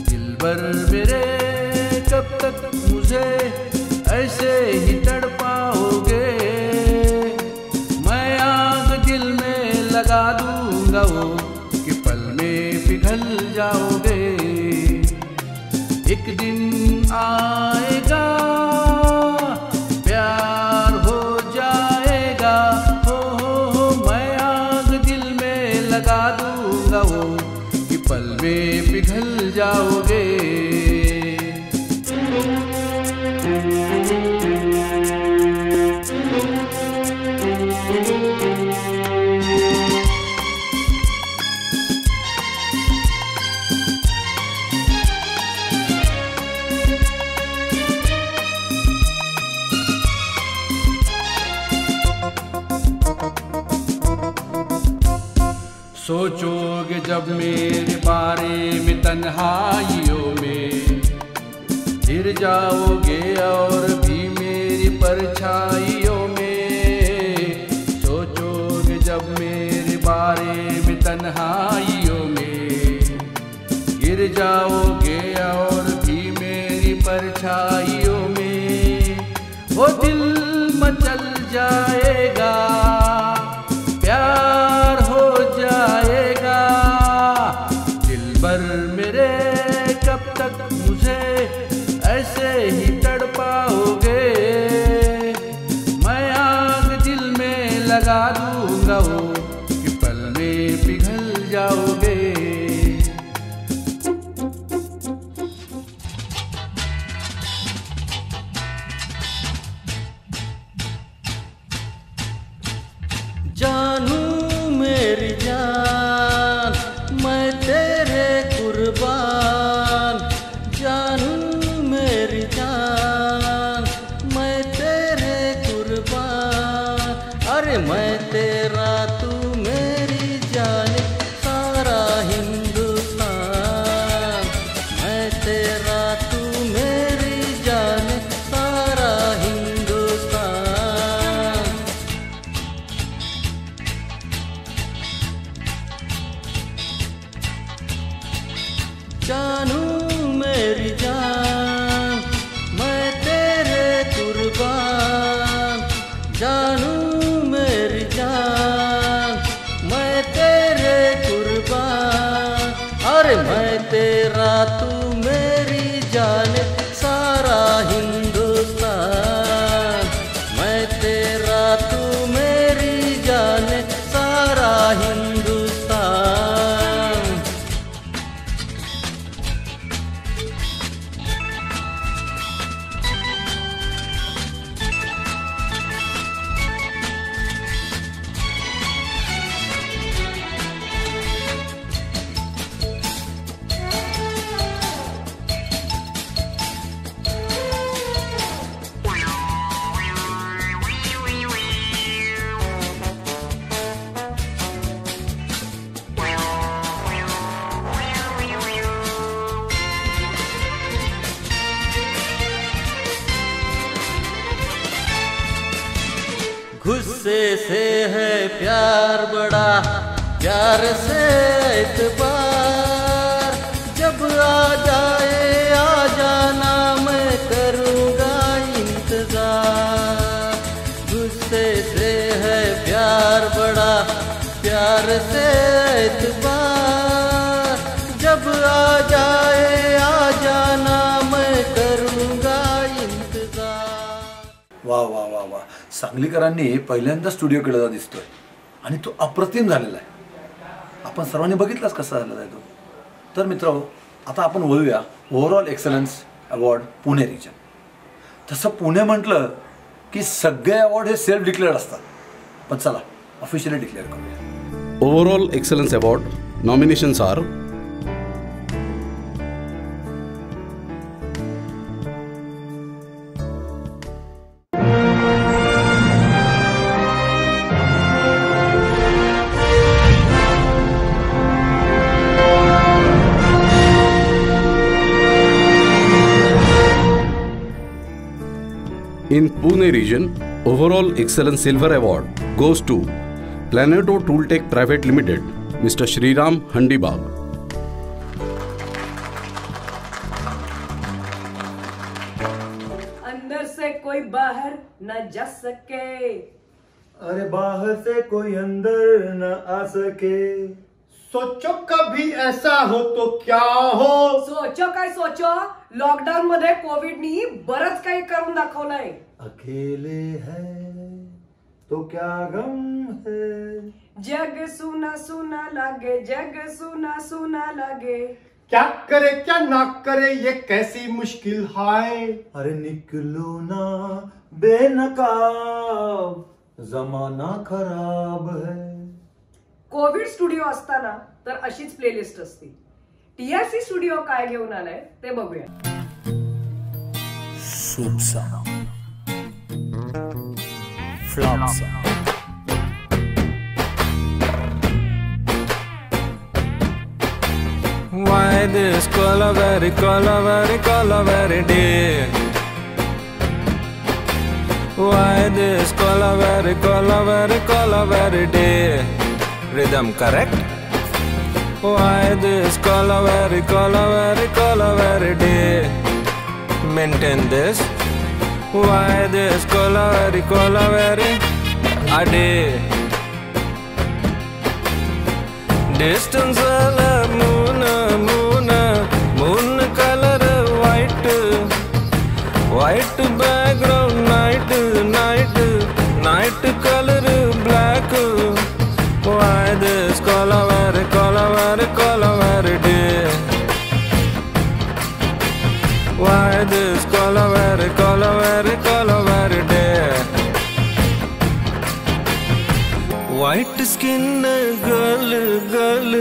दिलबर मेरे कब तक मुझे ऐसे ही तड़पाओगे। मैं आग दिल में लगा दूंगा वो कि पल में पिघल जाओगे। एक दिन आएगा प्यार हो जाएगा, हो मैं आग दिल में लगा दूंगा वो कि पल में पिघल जाओगे। सोचोगे जब मेरे बारे में तन्हाइयों में, गिर जाओगे और भी मेरी परछाइयों में। सोचोगे जब मेरे बारे में तन्हाइयों में, गिर जाओगे और भी मेरी परछाइयों में। जाओगे। जानू मेरी जान मैं तेरे कुर्बान, जानू मेरी जान मैं तेरे कुर्बान। अरे मैं तेरा तू मेरी जान सारा हिंदुस्तान, मैं तेरा तू मेरी जान सारा हिंदुस्तान। जानू मेरी जान मैं तेरे कुर्बान, जानू मेरी जान मैं तेरे कुर्बान। अरे मैं तेरा तू मेरी जान सारा हिंदुस्तान, मैं तेरा तू मेरी जान सारा हिंदुस्तान। गुस्से से है प्यार बड़ा, प्यार से एतबार, जब आ जाए आ जाना मैं करूँगा इंतजार। गुस्से से है प्यार बड़ा, प्यार से एतबार, जब आ जाए आ जाना मैं करूँगा इंतजार। वा वा वा वा, सांगलीकरांनी पहिल्यांदा स्टुडिओ केलेला दिसतोय आणि तो अप्रतिम झालेला आहे. आपण सर्वांनी बघितलाच कसा झालेला आहे तो. तर मित्रांनो, आता आपण बोलूया overall excellence award Pune region. तसं पुणे म्हटलं की सगळे अवॉर्ड हे सेल्फ डिक्लेअर्ड असतात, पण चला ऑफिशियली डिक्लेअर करूया. Overall Excellence Award nominations are in Pune region. Overall Excellence Silver Award goes to Planeto Tooltech Private Limited, Mr. Shriram Handibag. अंदर से कोई बाहर न जा सके, अरे बाहर से कोई अंदर न आ सके। सोचो कभी ऐसा हो तो क्या हो। सोचो काय सोचो, लॉकडाऊन मध्ये कोविडनी बरंच काही करून दाखवलंय. अकेले हैं तो क्या गम है, जग सुना सुना लागे, जग सुना सुना लागे। क्या करे क्या ना करे ये कैसी मुश्किल है। अरे निकलो ना बेनकाब, जमाना खराब है. कोविड स्टुडिओ असताना तर अशीच प्लेलिस्ट असते. टीआरसी स्टुडिओ काय घेऊन आलाय ते बघूया. सूप सा फ्लॉप सा. Why this color very day? Why this color very day? Rhythm correct? Why this color very day? Maintain this. Why this color very a day? Distance moon color white background night color black. Why this Colorado, Colorado, Colorado day? Why this Colorado, Colorado, Colorado day? White skin girl, girl,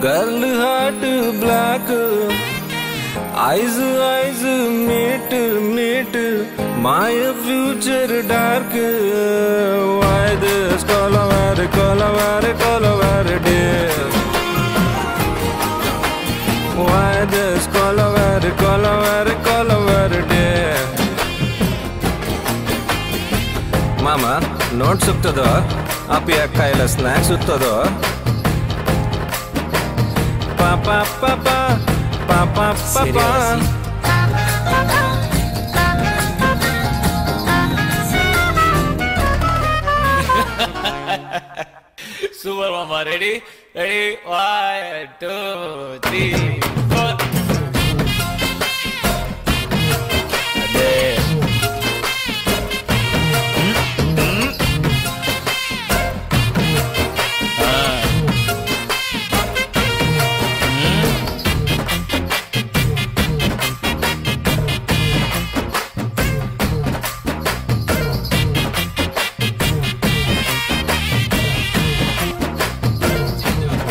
girl heart black. Eyes, eyes meet, meet. My future dark. Why this Colorado, Colorado, Colorado day? Why this Colorado, Colorado, Colorado day? Mama, note ಸುತ್ತದೋ ಅಪ್ಪಿ ಅಕ್ಕ ಇಲ್ಲ snacks ಸುತ್ತದೋ ಪಾಪ ಪಾಪ ಪಾಪ ಪಾಪ Super Mama, ready? Ready? 1, 2, 3, 4.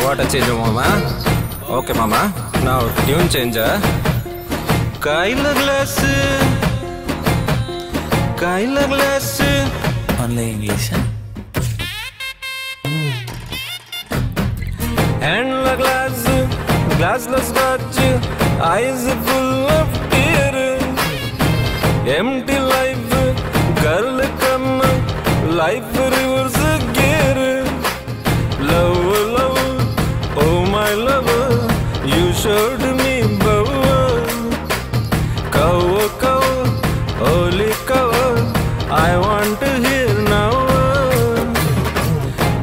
What a change, Mama. Okay, Mama. Now tune changer. Kyler glass. Kyler glass. Only English. And the glass, glassless got eyes full of tear. Empty life, girl come, life reverse gear. Love, love. Oh my lover, you showed me power. Cow, cow, holy cow, I want to hear now.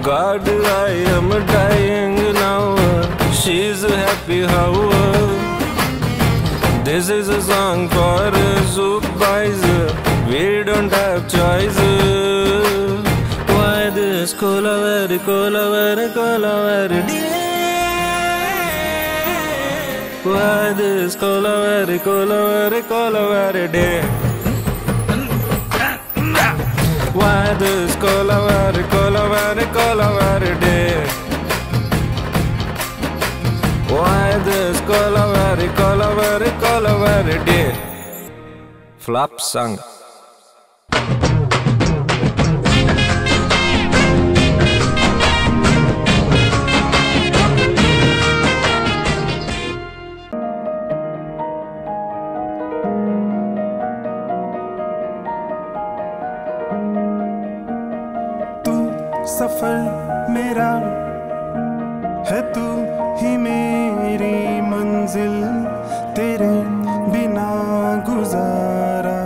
God, I am dying now. She's happy how. This is a song for supervisor. We don't have choice. Why this Colorado, Colorado, Colorado day? Why this Colorado, Colorado, Colorado day? Why this Colorado, Colorado, Colorado day? Why this Colorado, Colorado, Colorado day? Flop song. सफर मेरा है तू ही मेरी मंजिल तेरे बिना गुजारा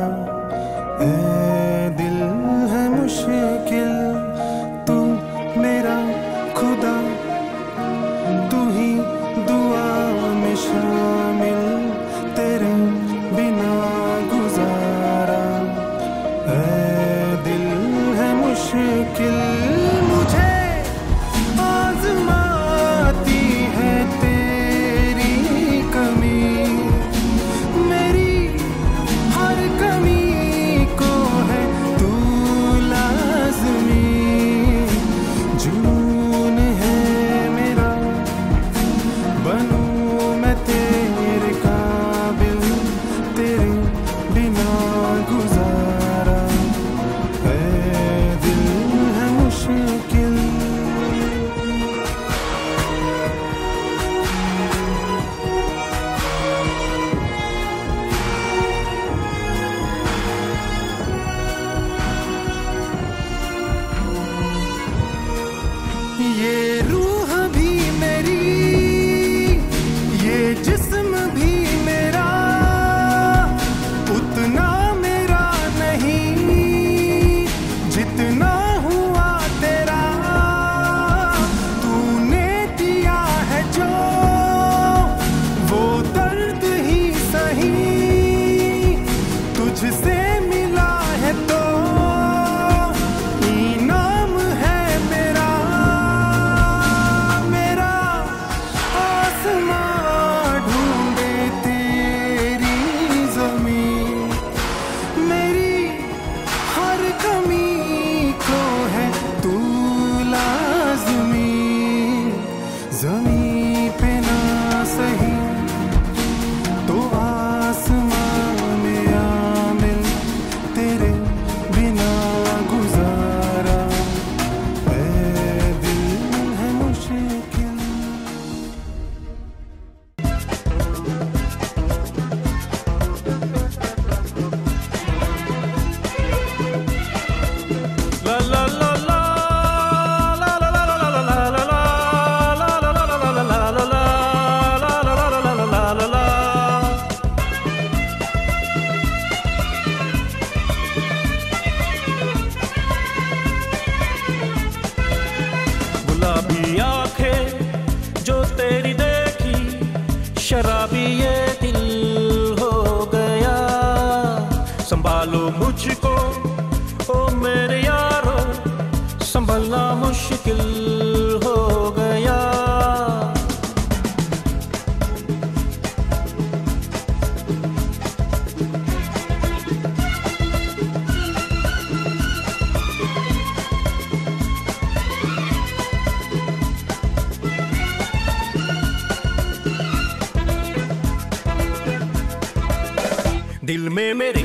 दिल में मेरे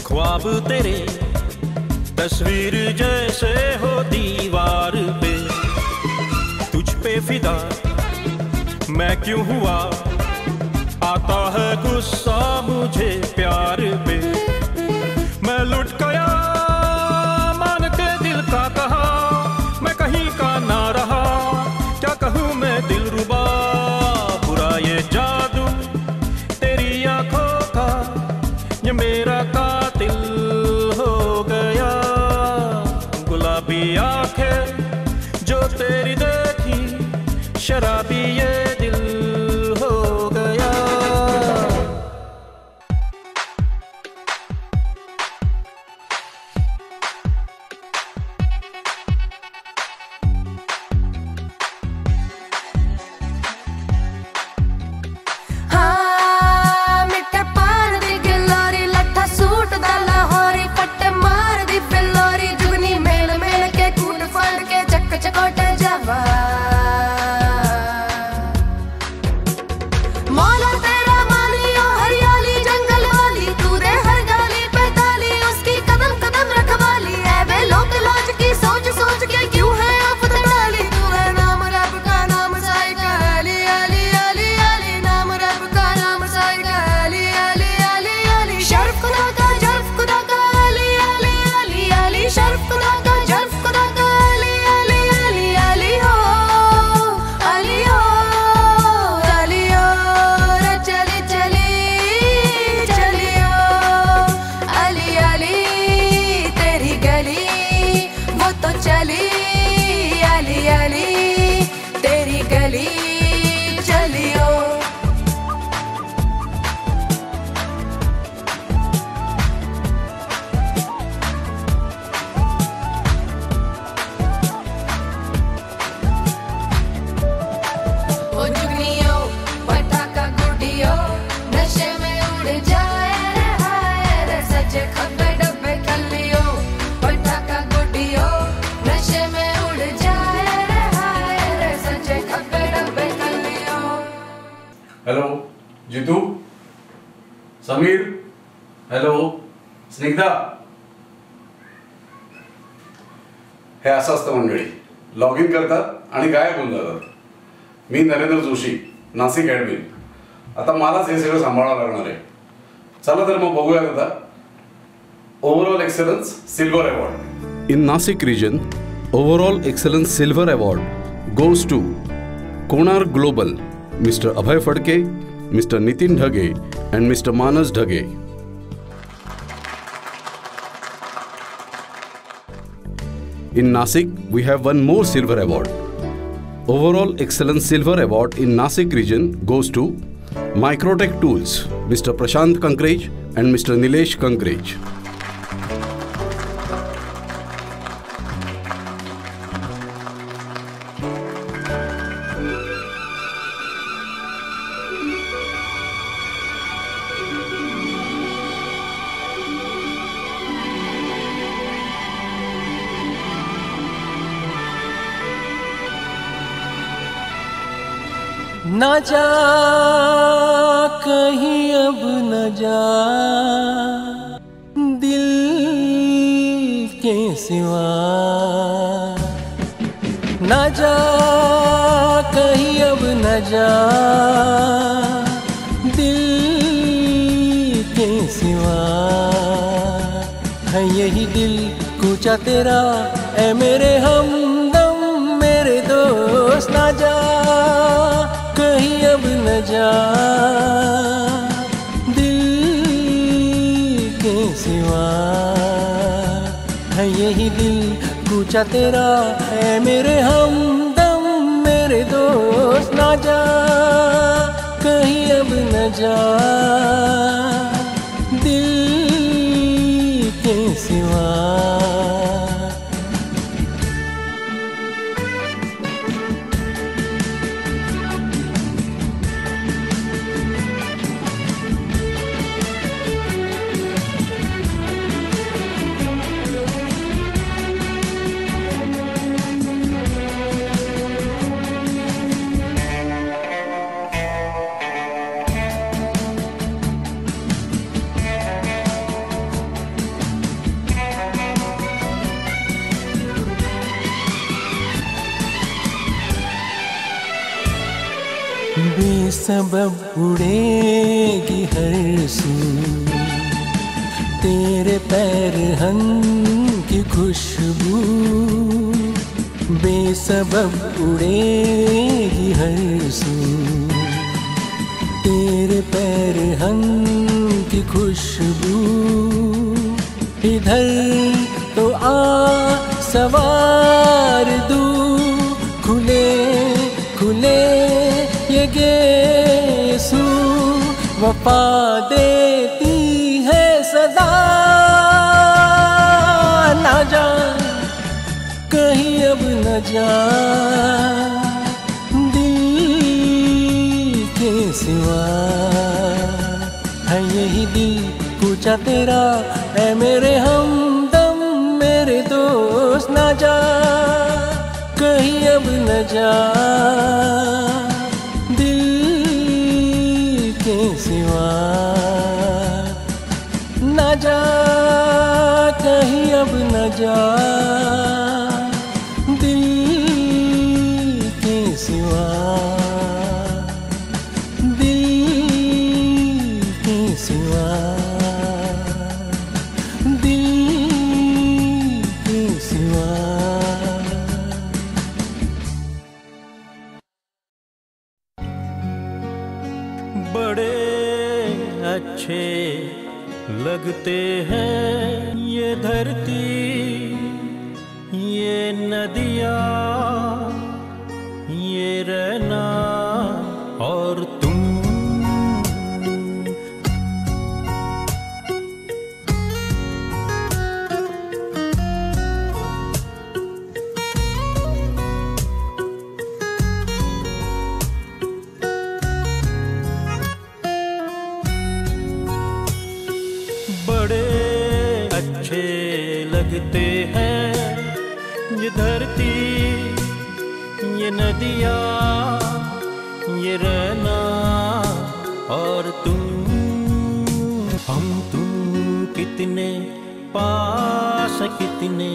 ख्वाब तेरे तस्वीर जैसे हो दीवार पे, तुझ पे फिदा मैं क्यों हुआ, आता है गुस्सा मुझे प्यार पे। मैं लुट गया मान के दिल का कहा, मैं कहीं का ना रहा, क्या कहूँ मैं दिलरुबा। बुरा ये जादू तेरी आंखों का, ये मेरा कातिल हो गया। गुलाबी आंखें जो तेरी देखी, शराबी ये दिल हो गया। हाँ मिठा पान दी गिलोरी, लट्ठा सूट दा लाहौरी, फट्टे मार दी फिलोरी, जुगनी मेल मेल के कूट फाड़ के चक चकोटे जावा। मौला तेरा मालियो हरियाली जंगल वाली, तू रे हर गाली पे ताली, उसकी कदम कदम रखवाली। ऐ बे लोक लाज की सोच सोच के क्यों है आफत डाली, तू है नाम रब का नाम साई का अली अली अली अली, नाम रब का नाम साई का अली अली अली अली। शर्फ खुदा का जर्फ खुदा का अली अली अली अली, शर्फ खुदा का जर्फ खुदा का अली अली अली अली हो अली हो अली हो रे चली चली चलियो अली अली तेरी गली वो तो चली अली अली तेरी गली चलियो। ओ जुगनियो पटाखा गुडियो, नशे में उड़ जाए रे हाय रे, सजे खब्बे डब्बे खल्लियो, पटाखा गुडियो, नशे में उड़ जाए रे हाय रे, सजे खब्बे डब्बे खल्लियो। Hello Jitu, Sameer, hello Snigdha. हे असं असतं मंडळी, लॉग इन करतात आणि गायब होऊन जातात. मी नरेंद्र जोशी, नाशिक ॲडमिन. आता मलाच हे सगळं सांभाळावं लागणार आहे. चला तर मग बघूया आता overall excellence silver award. In Nashik region, overall excellence silver award goes to Konar Global, Mr. Abhay Fadke, Mr. Nitin Dhage and Mr. Manas Dhage. In Nashik, we have one more silver award. Overall excellence silver award in Nashik region goes to Microtech Tools, Mr. Prashant Kankrej and Mr. Nilesh Kankrej. ना जा कहीं अब न जा, दिल के सिवा ना जा कहीं अब न जा, दिल के सिवा है यही दिल कूचा तेरा। ऐ मेरे हमदम मेरे दोस्त, ना जा कहीं अब न जा, दिल के सिवा है यही दिल कूचा तेरा। है मेरे हमदम मेरे दोस्त, ना जा कहीं अब न जा, दिल के सिवा। बेसबब उड़ेगी हर सू तेरे पैरहन की खुशबू, बेसबब उड़ेगी हर सू तेरे पैरहन की खुशबू। इधर तो आ सवार दू खुले खुले ये गेसू, वफा देती है सदा। ना जा कहीं अब न जा दिल के सिवा, है यही दिल पूछा तेरा है मेरे हमदम मेरे दोस्त। ना जा कहीं अब न जा दिल के सिवा, न जा कहीं अब न जा दिल के सिवा, दिल के सिवा, दिल के सिवा। बड़े अच्छे लगते हैं ये धरती ये नदियाँ ये रहना और तुम। लगते हैं ये धरती ये नदियाँ ये रहना और तुम। हम तुम कितने पास कितने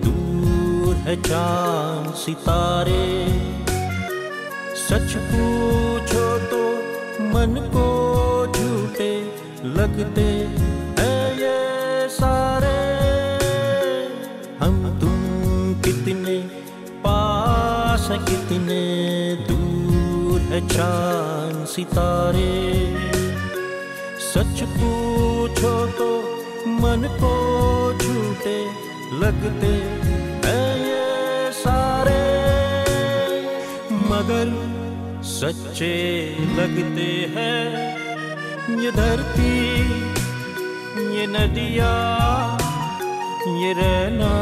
दूर है चांद सितारे। सच पूछो तो मन को झूठे लगते हैं ये सारे। हम तुम कितने पास कितने दूर है चांद सितारे। सच पूछो तो मन को झूठे लगते हैं ये सारे। मगर सच्चे लगते हैं ये धरती ये नदियाँ ये रहना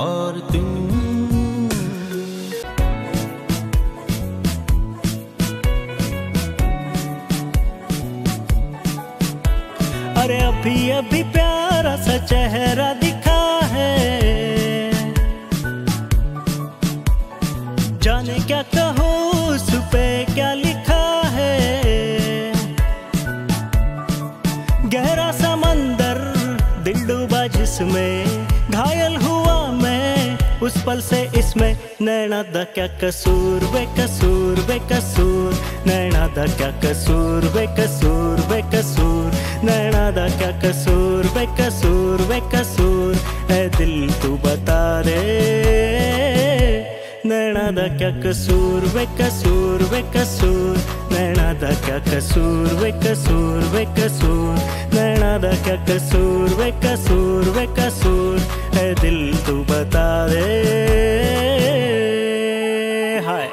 और तुम। अरे अभी अभी प्यारा सा चेहरा दिखा है, जाने क्या कहो उस पे क्या लिखा है। गहरा समंदर दिल डूबा जिसमें घायल हुआ मैं उस पल से इसमें। नैना दा क्या कसूर बेकसूर बेकसूर, नैना दा क्या कसूर बेकसूर बेकसूर, नैना दा क्या कसूर बेकसूर बेकसूर। है दिल तू बता रे नैना दा क्या कसूर बेकसूर बेकसूर, नैना दा क्या कसूर बेकसूर बेकसूर, नैना दा क्या कसूर बेकसूर बेकसूर। है दिल तू बता दे। हाय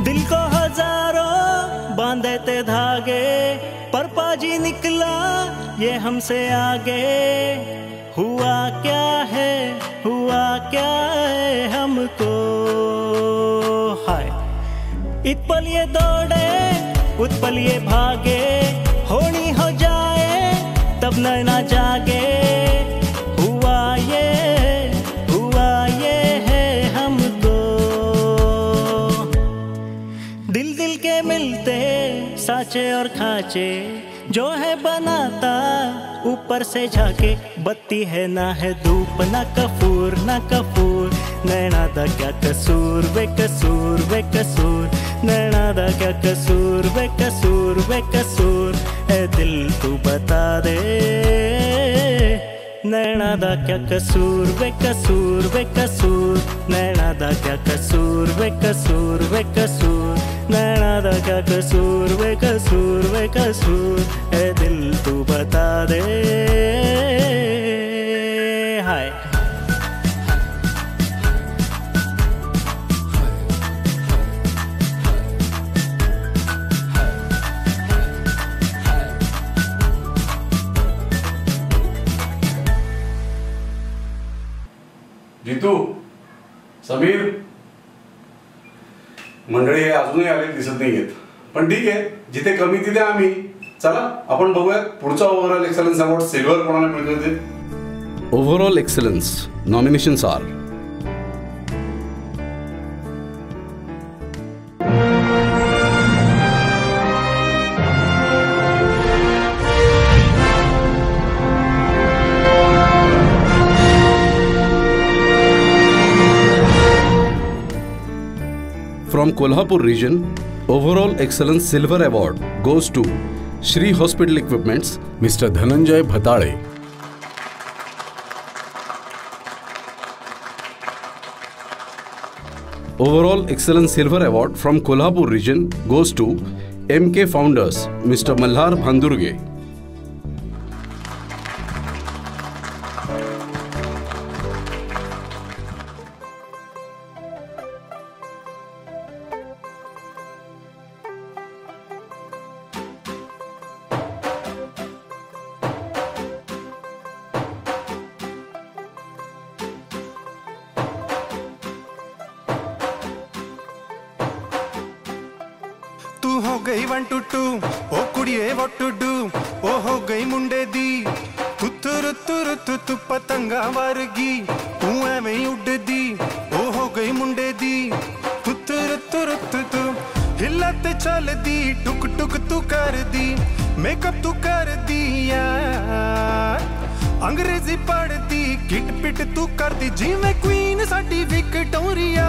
दिल को हजारों बांधे थे धागे, पर पाजी निकला ये हमसे आगे। हुआ क्या है हुआ क्या है हमको। हाय इत पल ये दौड़े उत पल ये भागे, होनी हो जाए तब नैना जागे। हुआ ये है हमको। दिल दिल के मिलते साचे और खाचे जो है बनाता ऊपर से झाके, बत्ती है ना है धूप ना कपूर ना कपूर, नैना दा क्या कसूर वे कसूर वे कसूर, नैना दा क्या कसूर वे कसूर वे कसूर, ए दिल तू बता दे नैना दा क्या कसूर वे कसूर वे कसूर, नैना दा क्या कसूर वे कसूर वे कसूर, नैना दा क्या कसूर वे कसूर वे कसूर, ए दिल तू बता दे। हाय जितू, समीर, मंडळी अजूनही आलेली दिसत नाहीयेत, पण ठीक आहे, जिथे कमी तिथे आम्ही. चला आपण बघूयात पुढचा ओव्हरऑल एक्सलन्स अवॉर्ड सिल्वर कोणाला मिळतोय ते. Overall excellence nominations are From Kolhapur region, overall excellence silver award goes to Shri Hospital Equipments, Mr. Dhananjay Bhatale. Overall excellence silver award from Kolhapur region goes to MK Founders, Mr. Malhar Bhandurge. तू हो गई 1 to 2 O कुड़िए what to do, ओ हो गई मुंडे दी तुतुर तुर तु पतंगा वर्गी, तू एवें ही उड़दी ओ हो गई मुंडे दी तुतुर तुर तु हिलत चल दी टुक टुक तू कर दी, मेकअप तू कर दिया, अंग्रेजी पढ़ दी, किट पिट तू कर दी, जिवें क्वीन साडी विक्टोरिया,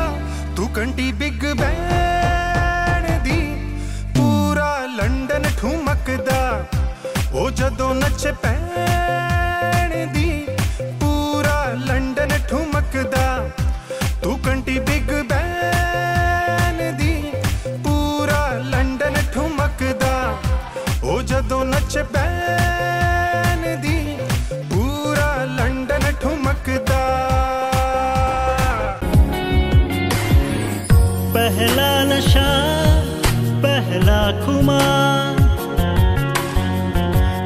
तू कंटी बिग बैन दी, पूरा लंडन ठुमकदा ओ जदों नचे पैण दी, पूरा लंडन ठुमकदा तू कंटी बिग बैन दी, पूरा लंडन ठुमकदा ओ जदों नचे पैण दी, पूरा लंडन ठुमकदा। पहला नशा पहला खुमार,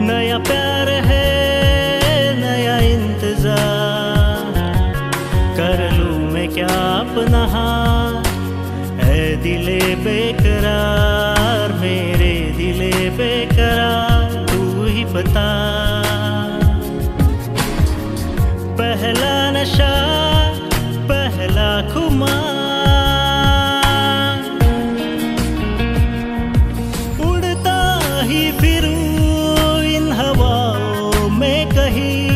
नया प्यार है नया इंतजार, कर लूं मैं क्या अपना हाथ, ऐ दिले बेकरार मेरे दिले बेकरार, तू ही बता। पहला नशा पहला खुमार, उड़ता ही फिरूं इन हवाओं में कहीं,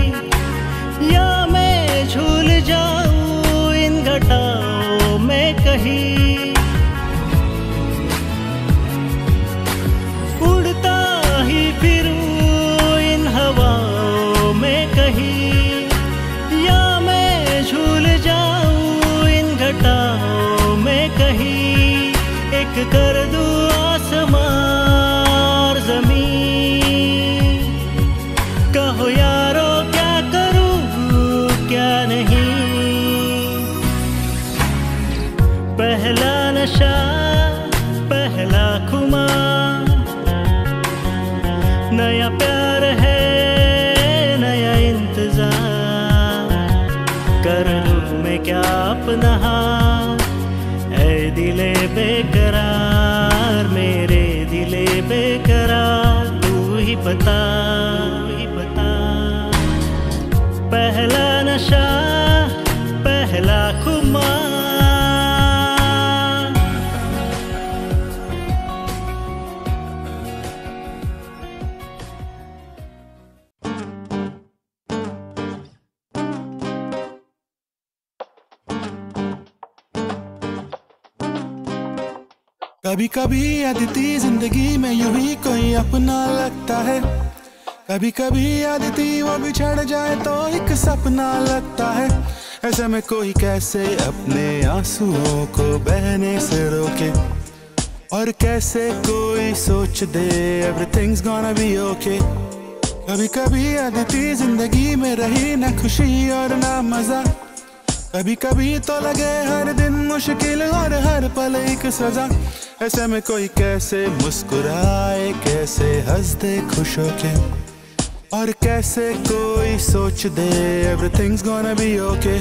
या मैं झूल जाऊं इन घटाओं में कहीं, एक कर दूं आसमां और ज़मीन, कहो यारो क्या करूं क्या नहीं। पहला नशा पहला खुमार, नया प्यार है नया इंतजार, कर लूं मैं क्या अपना हाथ, ऐ दिले बेकरार मेरे दिले बेकरार, तू ही बता पहला नशा पहला खुमार। कभी कभी अदिति जिंदगी में यूं ही कोई अपना लगता है, कभी कभी अदिति वो बिछड़ जाए तो एक सपना लगता है। ऐसे में कोई कैसे अपने आंसुओं को बहने से रोके, और कैसे कोई सोच दे everything's gonna be okay। कभी कभी अदिति जिंदगी में रही न खुशी और ना मजा, कभी कभी तो लगे हर दिन मुश्किल और हर पल एक सजा। ऐसे में कोई कैसे मुस्कुराए, कैसे हंस दे खुश होके, और कैसे कोई सोच दे everything's gonna be okay।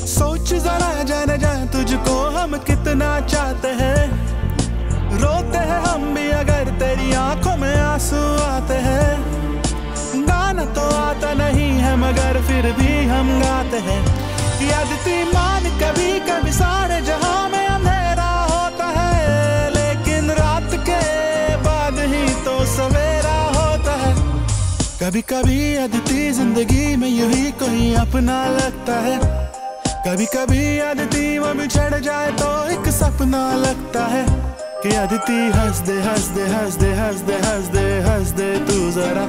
सोच जरा जाने जा तुझको हम कितना चाहते हैं, रोते हैं हम भी अगर तेरी आंखों में आंसू आते हैं। गाना तो आता नहीं है मगर फिर भी हम गाते हैं। अदिति मान कभी कभी सारे जहां में अंधेरा होता है, लेकिन रात के बाद ही तो सवेरा होता है। कभी कभी अदिति जिंदगी में यूं ही कोई अपना लगता है, कभी कभी अदिति वो बिछड़ जाए तो एक सपना लगता है। कि अदिति हंस दे हंस दे हंस दे हंस दे हंस दे हंस दे तू जरा,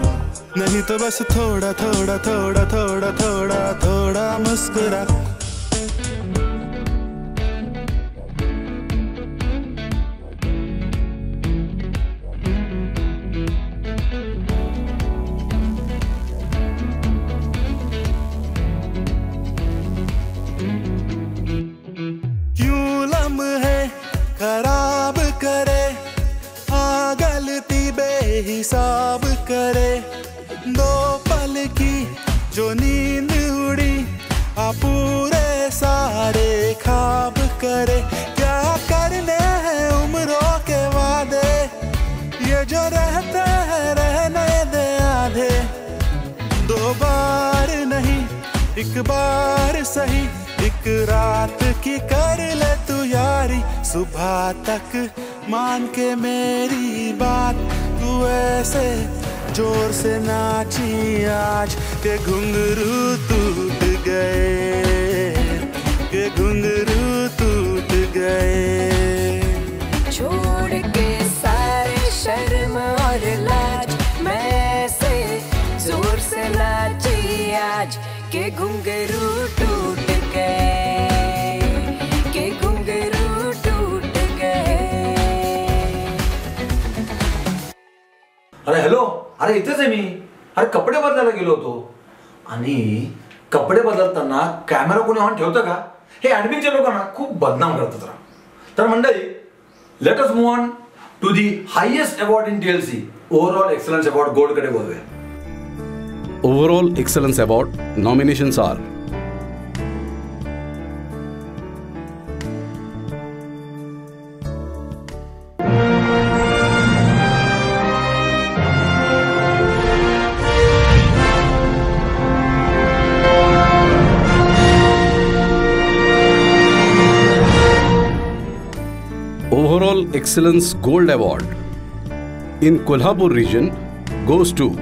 नहीं तो बस थोड़ा थोड़ा थोड़ा थोड़ा थोड़ा थोड़ा मुस्कुरा। क्यों लम्हे खराब करे, हाँ गलती बेहिसाब करे, दो पल की जो नींद उड़ी आ पूरे सारे ख्वाब करे। क्या करने हैं उम्रों के वादे, ये जो रहते हैं रहने दे आधे। दो बार नहीं एक बार सही, एक रात की कर ले तू यारी, सुबह तक मान के मेरी बात। तू ऐसे जोर से नाची आज के घुंघरू टूट गए, के घुंघरू टूट गए। छोड़ के सारे शर्म और लाज, मैं से जोर से नाची आज के घुंघरू टूट गए, के घुंघरू टूट गए। अरे हॅलो, अरे इथेच आहे मी. अरे कपडे बदलायला गेलो होतो, आणि कपडे बदलताना कॅमेरा कोणी ऑन ठेवतं का? हे ॲडमिनच्या लोकांना खूप बदनाम करतात राव. तर मंडळी, let us move on to the highest award in TLC, overall excellence award gold कडे बोलूया. Overall Excellence Award nominations are Overall Excellence Gold Award in Kolhapur region goes to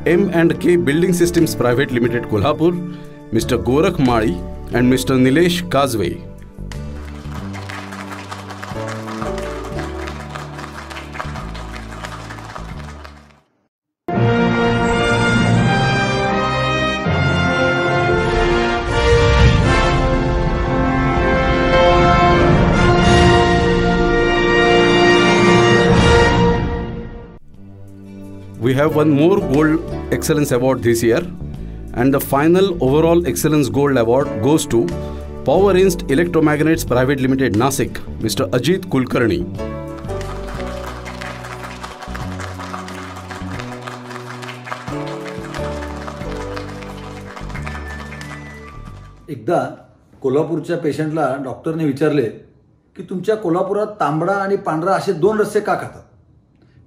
M&K Building Systems Private Limited Kolhapur, Mr. Gorakh Mali and Mr. Nilesh Kazve. We have one more Gold Excellence Award this year, and the final overall Excellence Gold Award goes to Power Inst Electromagnets Private Limited Nasik, Mr. Ajit Kulkarni. एकदा कोल्हापूरच्या पेशंटला डॉक्टरने विचारले की तुमच्या कोल्हापुरात तांबडा आणि पांढरा असे दोन रस्से का खातात?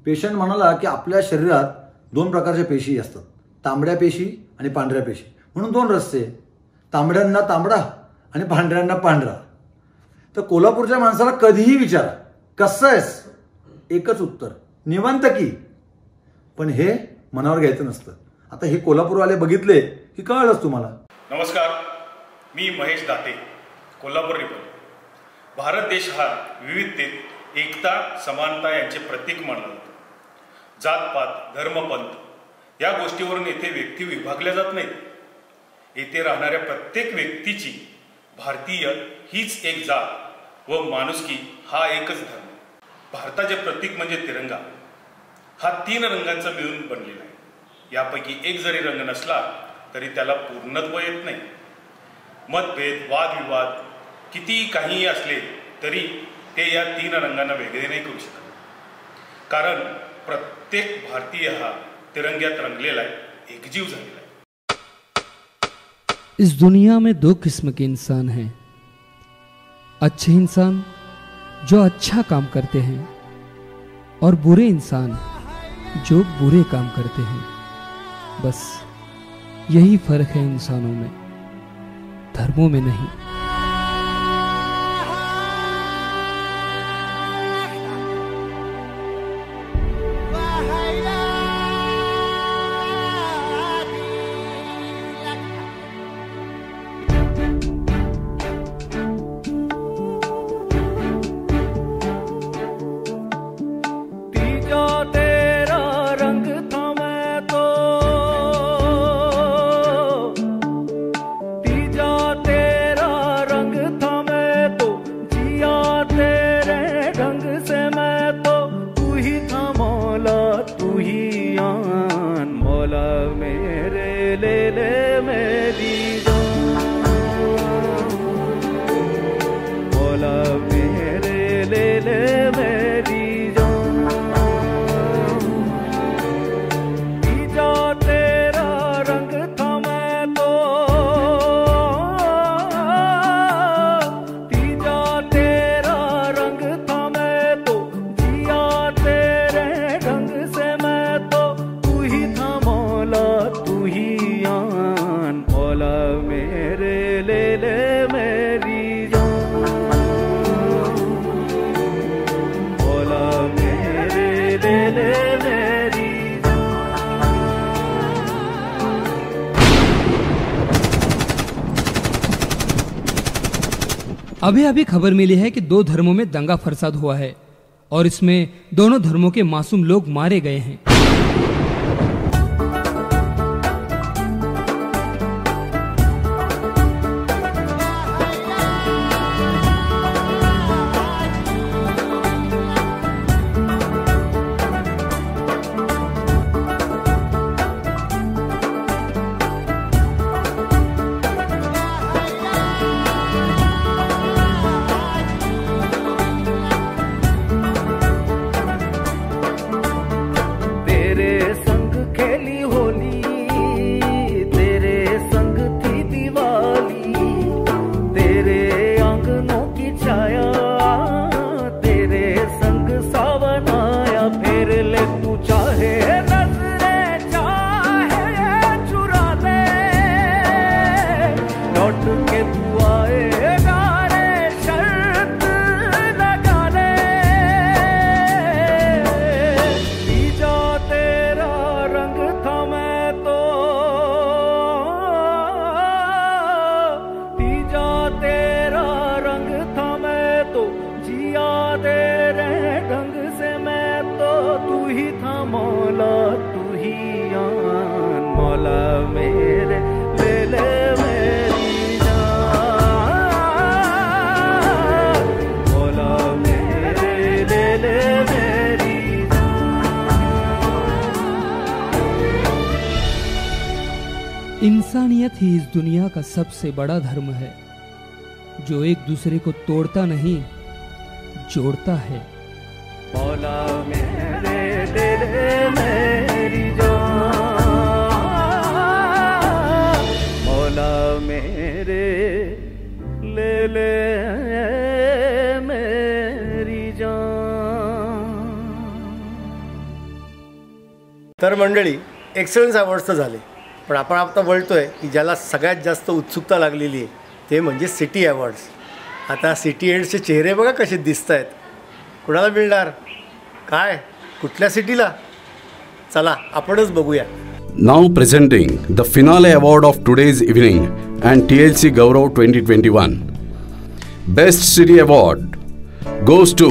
पेशंट म्हणाला की आपल्या शरीरात दोन प्रकारच्या पेशी असतात, तांबड्या पेशी आणि पांढऱ्या पेशी, म्हणून दोन रस्से, तांबड्यांना तांबडा आणि पांढऱ्यांना पांढरा. तर कोल्हापूरच्या माणसाला कधीही विचारा कसं आहेस, एकच उत्तर, निवांत की. पण हे मनावर घ्यायचं नसतं. आता हे कोल्हापूरवाले बघितले की कळलंच तुम्हाला. नमस्कार, मी महेश दाते, कोल्हापूर रिपोर्ट. भारत देश हा विविधतेत एकता समानता यांचे प्रतीक मानला जातो. जातपात धर्मपंथ या गोष्टीवरून येथे व्यक्ती विभागल्या जात नाहीत. येथे राहणाऱ्या प्रत्येक व्यक्तीची भारतीय हीच एक जात व माणुसकी हा एकच धर्म. भारताचे प्रतीक म्हणजे तिरंगा. हा 3 रंगांचा मिळून बनलेला आहे. यापैकी एक जरी रंग नसला तरी त्याला पूर्णत्व येत नाही. मतभेद वादविवाद किती काहीही असले तरी ते या 3 रंगांना वेगळे नाही करू शकत. कारण प्रत्येक भारतीय हा तिरंग्यात रंगलेला आहे, एकजीव झालेला आहे. इस दुनिया में 2 किस्म के इंसान हैं. अच्छे इंसान जो अच्छा काम करते हैं और बुरे इंसान जो बुरे काम करते हैं. बस यही फर्क है इंसानों में, धर्मों में नहीं. अभी अभी खबर मिली है कि 2 धर्मों में दंगा फसाद हुआ है और इसमें दोनों धर्मों के मासूम लोग मारे गए हैं. इंसानियत ही इस दुनिया का सबसे बड़ा धर्म है, जो एक दूसरे को तोड़ता नहीं जोड़ता है. मौला मेरे दिल मेरी जान, मौला मेरे ले मेरी जान. तर मंडळी, एक्सलन्स अवॉर्ड्स तर झाले, पण आपण आता बोलतोय की ज्याला सगळ्यात जास्त उत्सुकता लागलेली आहे ते म्हणजे सिटी अवॉर्ड्स. आता सिटी एड्सचे चेहरे बघा कसे दिसत आहेत. कुणाला मिळणार काय, कुठल्या सिटीला? चला आपणच बघूया. Now presenting the finale award of today's evening and TLC Gaurav 2021. Best City Award goes to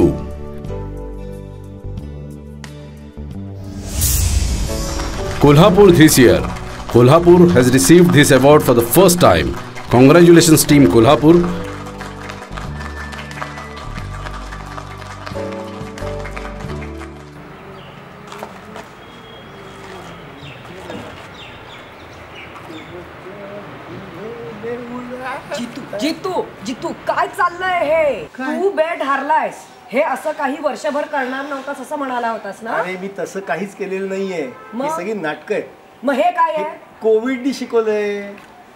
Kolhapur this year. Kolhapur has received this award for the first time. Congratulations team Kolhapur. Jitu काय चाललंय हे? तू बेट हारलायस. हे असं काही वर्षभर करणार नव्हतास असं म्हणाला होतास ना? अरे मी तसं काहीच केलेलं नाहीये. ही सगळी नाटकं आहेत. मग हे काय आहे? कोविडनी शिकवलंय.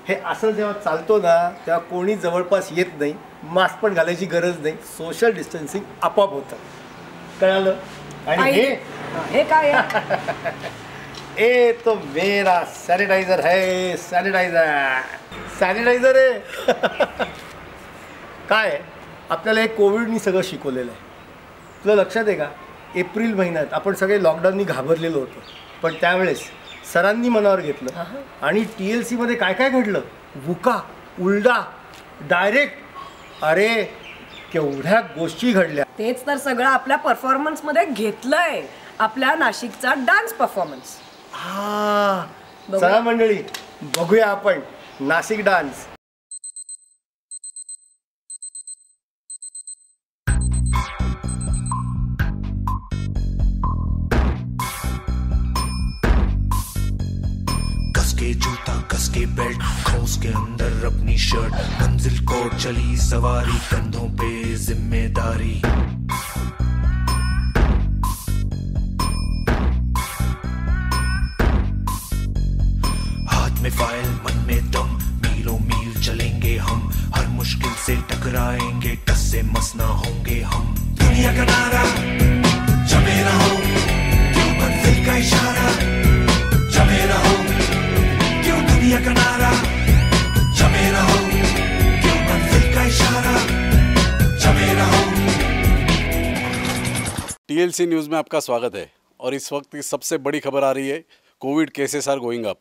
हे असं जेव्हा चालतो ना तेव्हा कोणी जवळपास येत नाही, मास्क पण घालायची गरज नाही, सोशल डिस्टन्सिंग आपोआप होतं. कळालं? आणि हे काय आहे? ए तो मेरा सॅनिटायझर है. सॅनिटायझर आहे. काय आपल्याला हे कोविडनी सगळं शिकवलेलं आहे. तुला लक्षात आहे का, एप्रिल महिन्यात आपण सगळे लॉकडाऊननी घाबरलेलो होतो, पण त्यावेळेस सरांनी मनावर घेतलं आणि TLC मध्ये काय काय घडलं, वुका, उलडा, डायरेक्ट, अरे केवढ्या गोष्टी घडल्या. तेच तर सगळं आपल्या परफॉर्मन्स मध्ये घेतलंय. आपल्या नाशिकचा डान्स परफॉर्मन्स. चला मंडळी बघूया आपण नाशिक डान्स. कसके जूता कसके बेल्ट, खोस के अंदर अपनी शर्ट, मंजिल को चली सवारी, कंधों पे जिम्मेदारी. हाथ में फाइल मन में दम, मीलों मील चलेंगे हम, हर मुश्किल से टकराएंगे, टस से मस ना होंगे हम. दुनिया का नारा जमे रहो, क्यों मंजिल का इशारा जमे रहो, क्यों दुनिया का नारा जमे रहो, क्यों मंजिल का इशारा जमे रहो. TLC न्यूज़ में आपका स्वागत है और इस वक्त की सबसे बड़ी खबर आ रही है. COVID cases are going up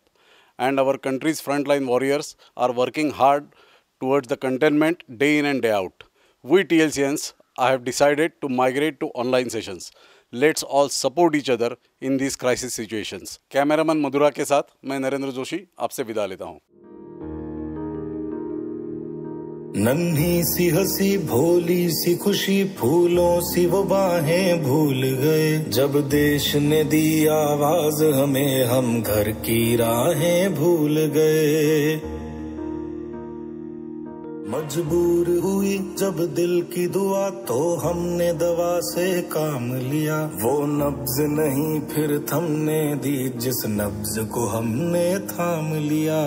and our country's frontline warriors are working hard towards the containment day in and day out. We TLCians have decided to migrate to online sessions. Let's all support each other in these crisis situations. Cameraman Madhura के साथ मैं नरेंद्र जोशी आपसे विदा लेता हूँ. नन्ही सी हंसी भोली सी खुशी, फूलों सी वो बाहें भूल गए, जब देश ने दी आवाज हमें हम घर की राहें भूल गए. मजबूर हुई जब दिल की दुआ तो हमने दवा से काम लिया, वो नब्ज नहीं फिर थमने दी जिस नब्ज को हमने थाम लिया.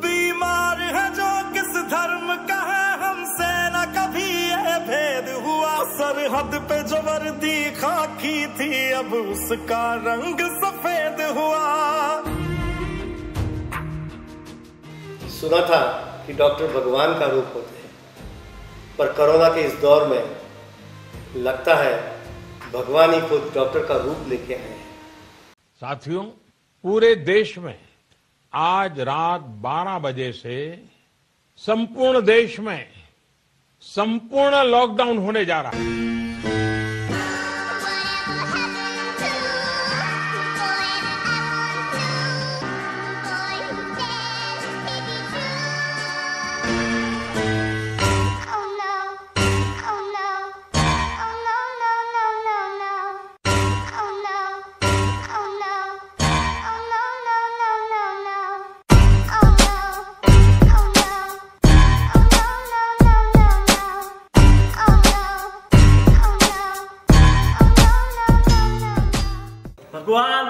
बीमार है जो किस धर्म का है, हमसे न कभी ये भेद हुआ, सरहद पे जो वर्दी खाकी थी अब उसका रंग सफेद हुआ. सुना था कि डॉक्टर भगवान का रूप होते हैं, पर कोरोना के इस दौर में लगता है भगवान ही खुद डॉक्टर का रूप लेके आए हैं. साथियों, पूरे देश में आज रात 12 बजे से संपूर्ण देश में संपूर्ण लॉकडाउन होने जा रहा है. भगवान,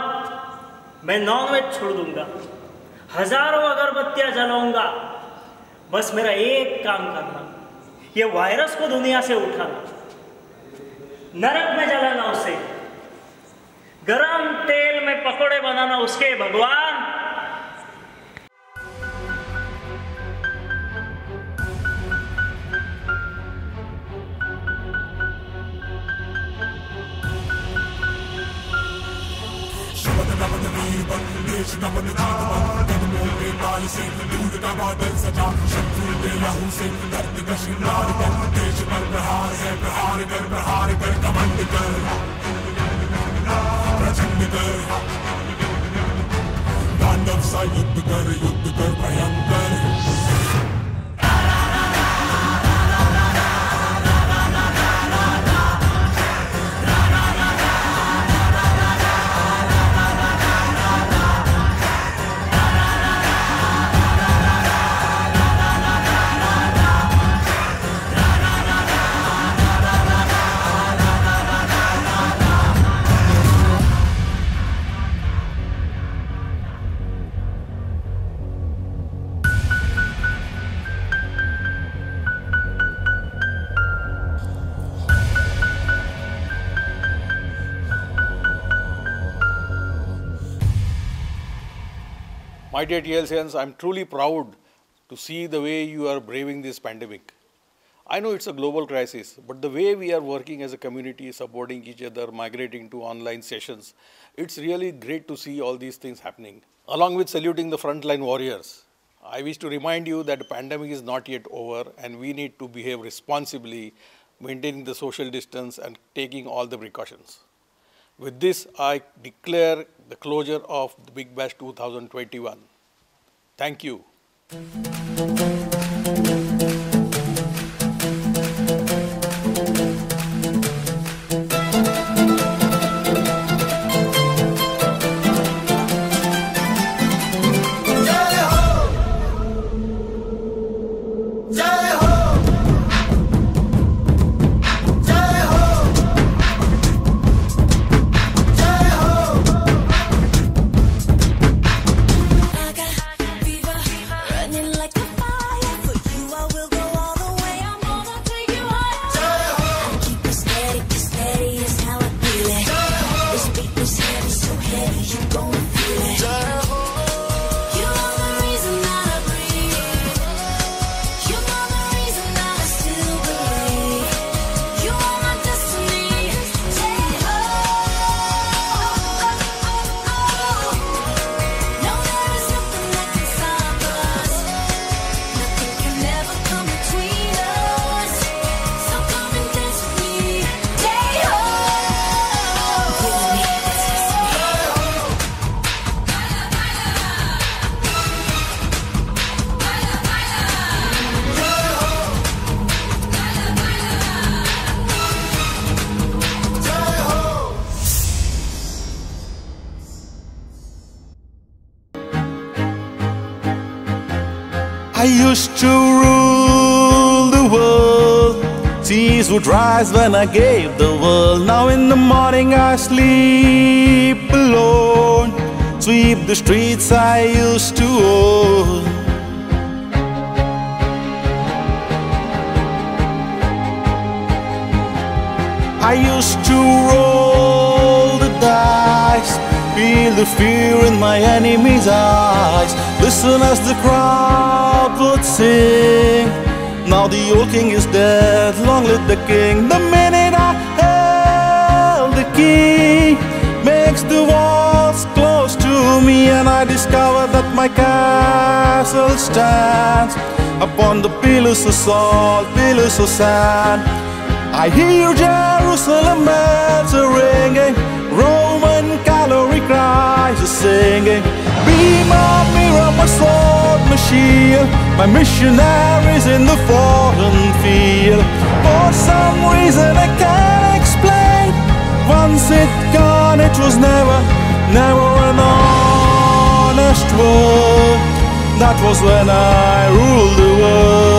मैं नॉनवेज छोड़ दूंगा, हजारों अगरबत्तियां जलाऊंगा, बस मेरा एक काम करना, ये वायरस को दुनिया से उठाना, नरक में जलाना उसे, गरम तेल में पकोड़े बनाना उसके. भगवान My dear TLCians, I'm truly proud to see the way you are braving this pandemic. I know it's a global crisis, but the way we are working as a community, supporting each other, migrating to online sessions, it's really great to see all these things happening. Along with saluting the frontline warriors, I wish to remind you that the pandemic is not yet over and we need to behave responsibly, maintaining the social distance and taking all the precautions. With this, I declare the closure of the Big Bash 2021. Thank you. I used to rule the world. Tears would rise when I gave the world. Now in the morning I sleep alone. Sweep the streets I used to own. I used to roll the dice, feel the fear in my enemy's eyes. Listen as the crowd would sing. Now the old king is dead, long live the king. The minute I held the key, makes the walls close to me, and I discover that my castle stands upon the pillars of salt, pillars of sand. I hear Jerusalem bells are ringing, Roman cavalry cries are singing. Be my mirror, my sword, my shield, my missionaries in the foreign field. For some reason I can't explain, once it gone it was never an honest word. That was when I ruled the world.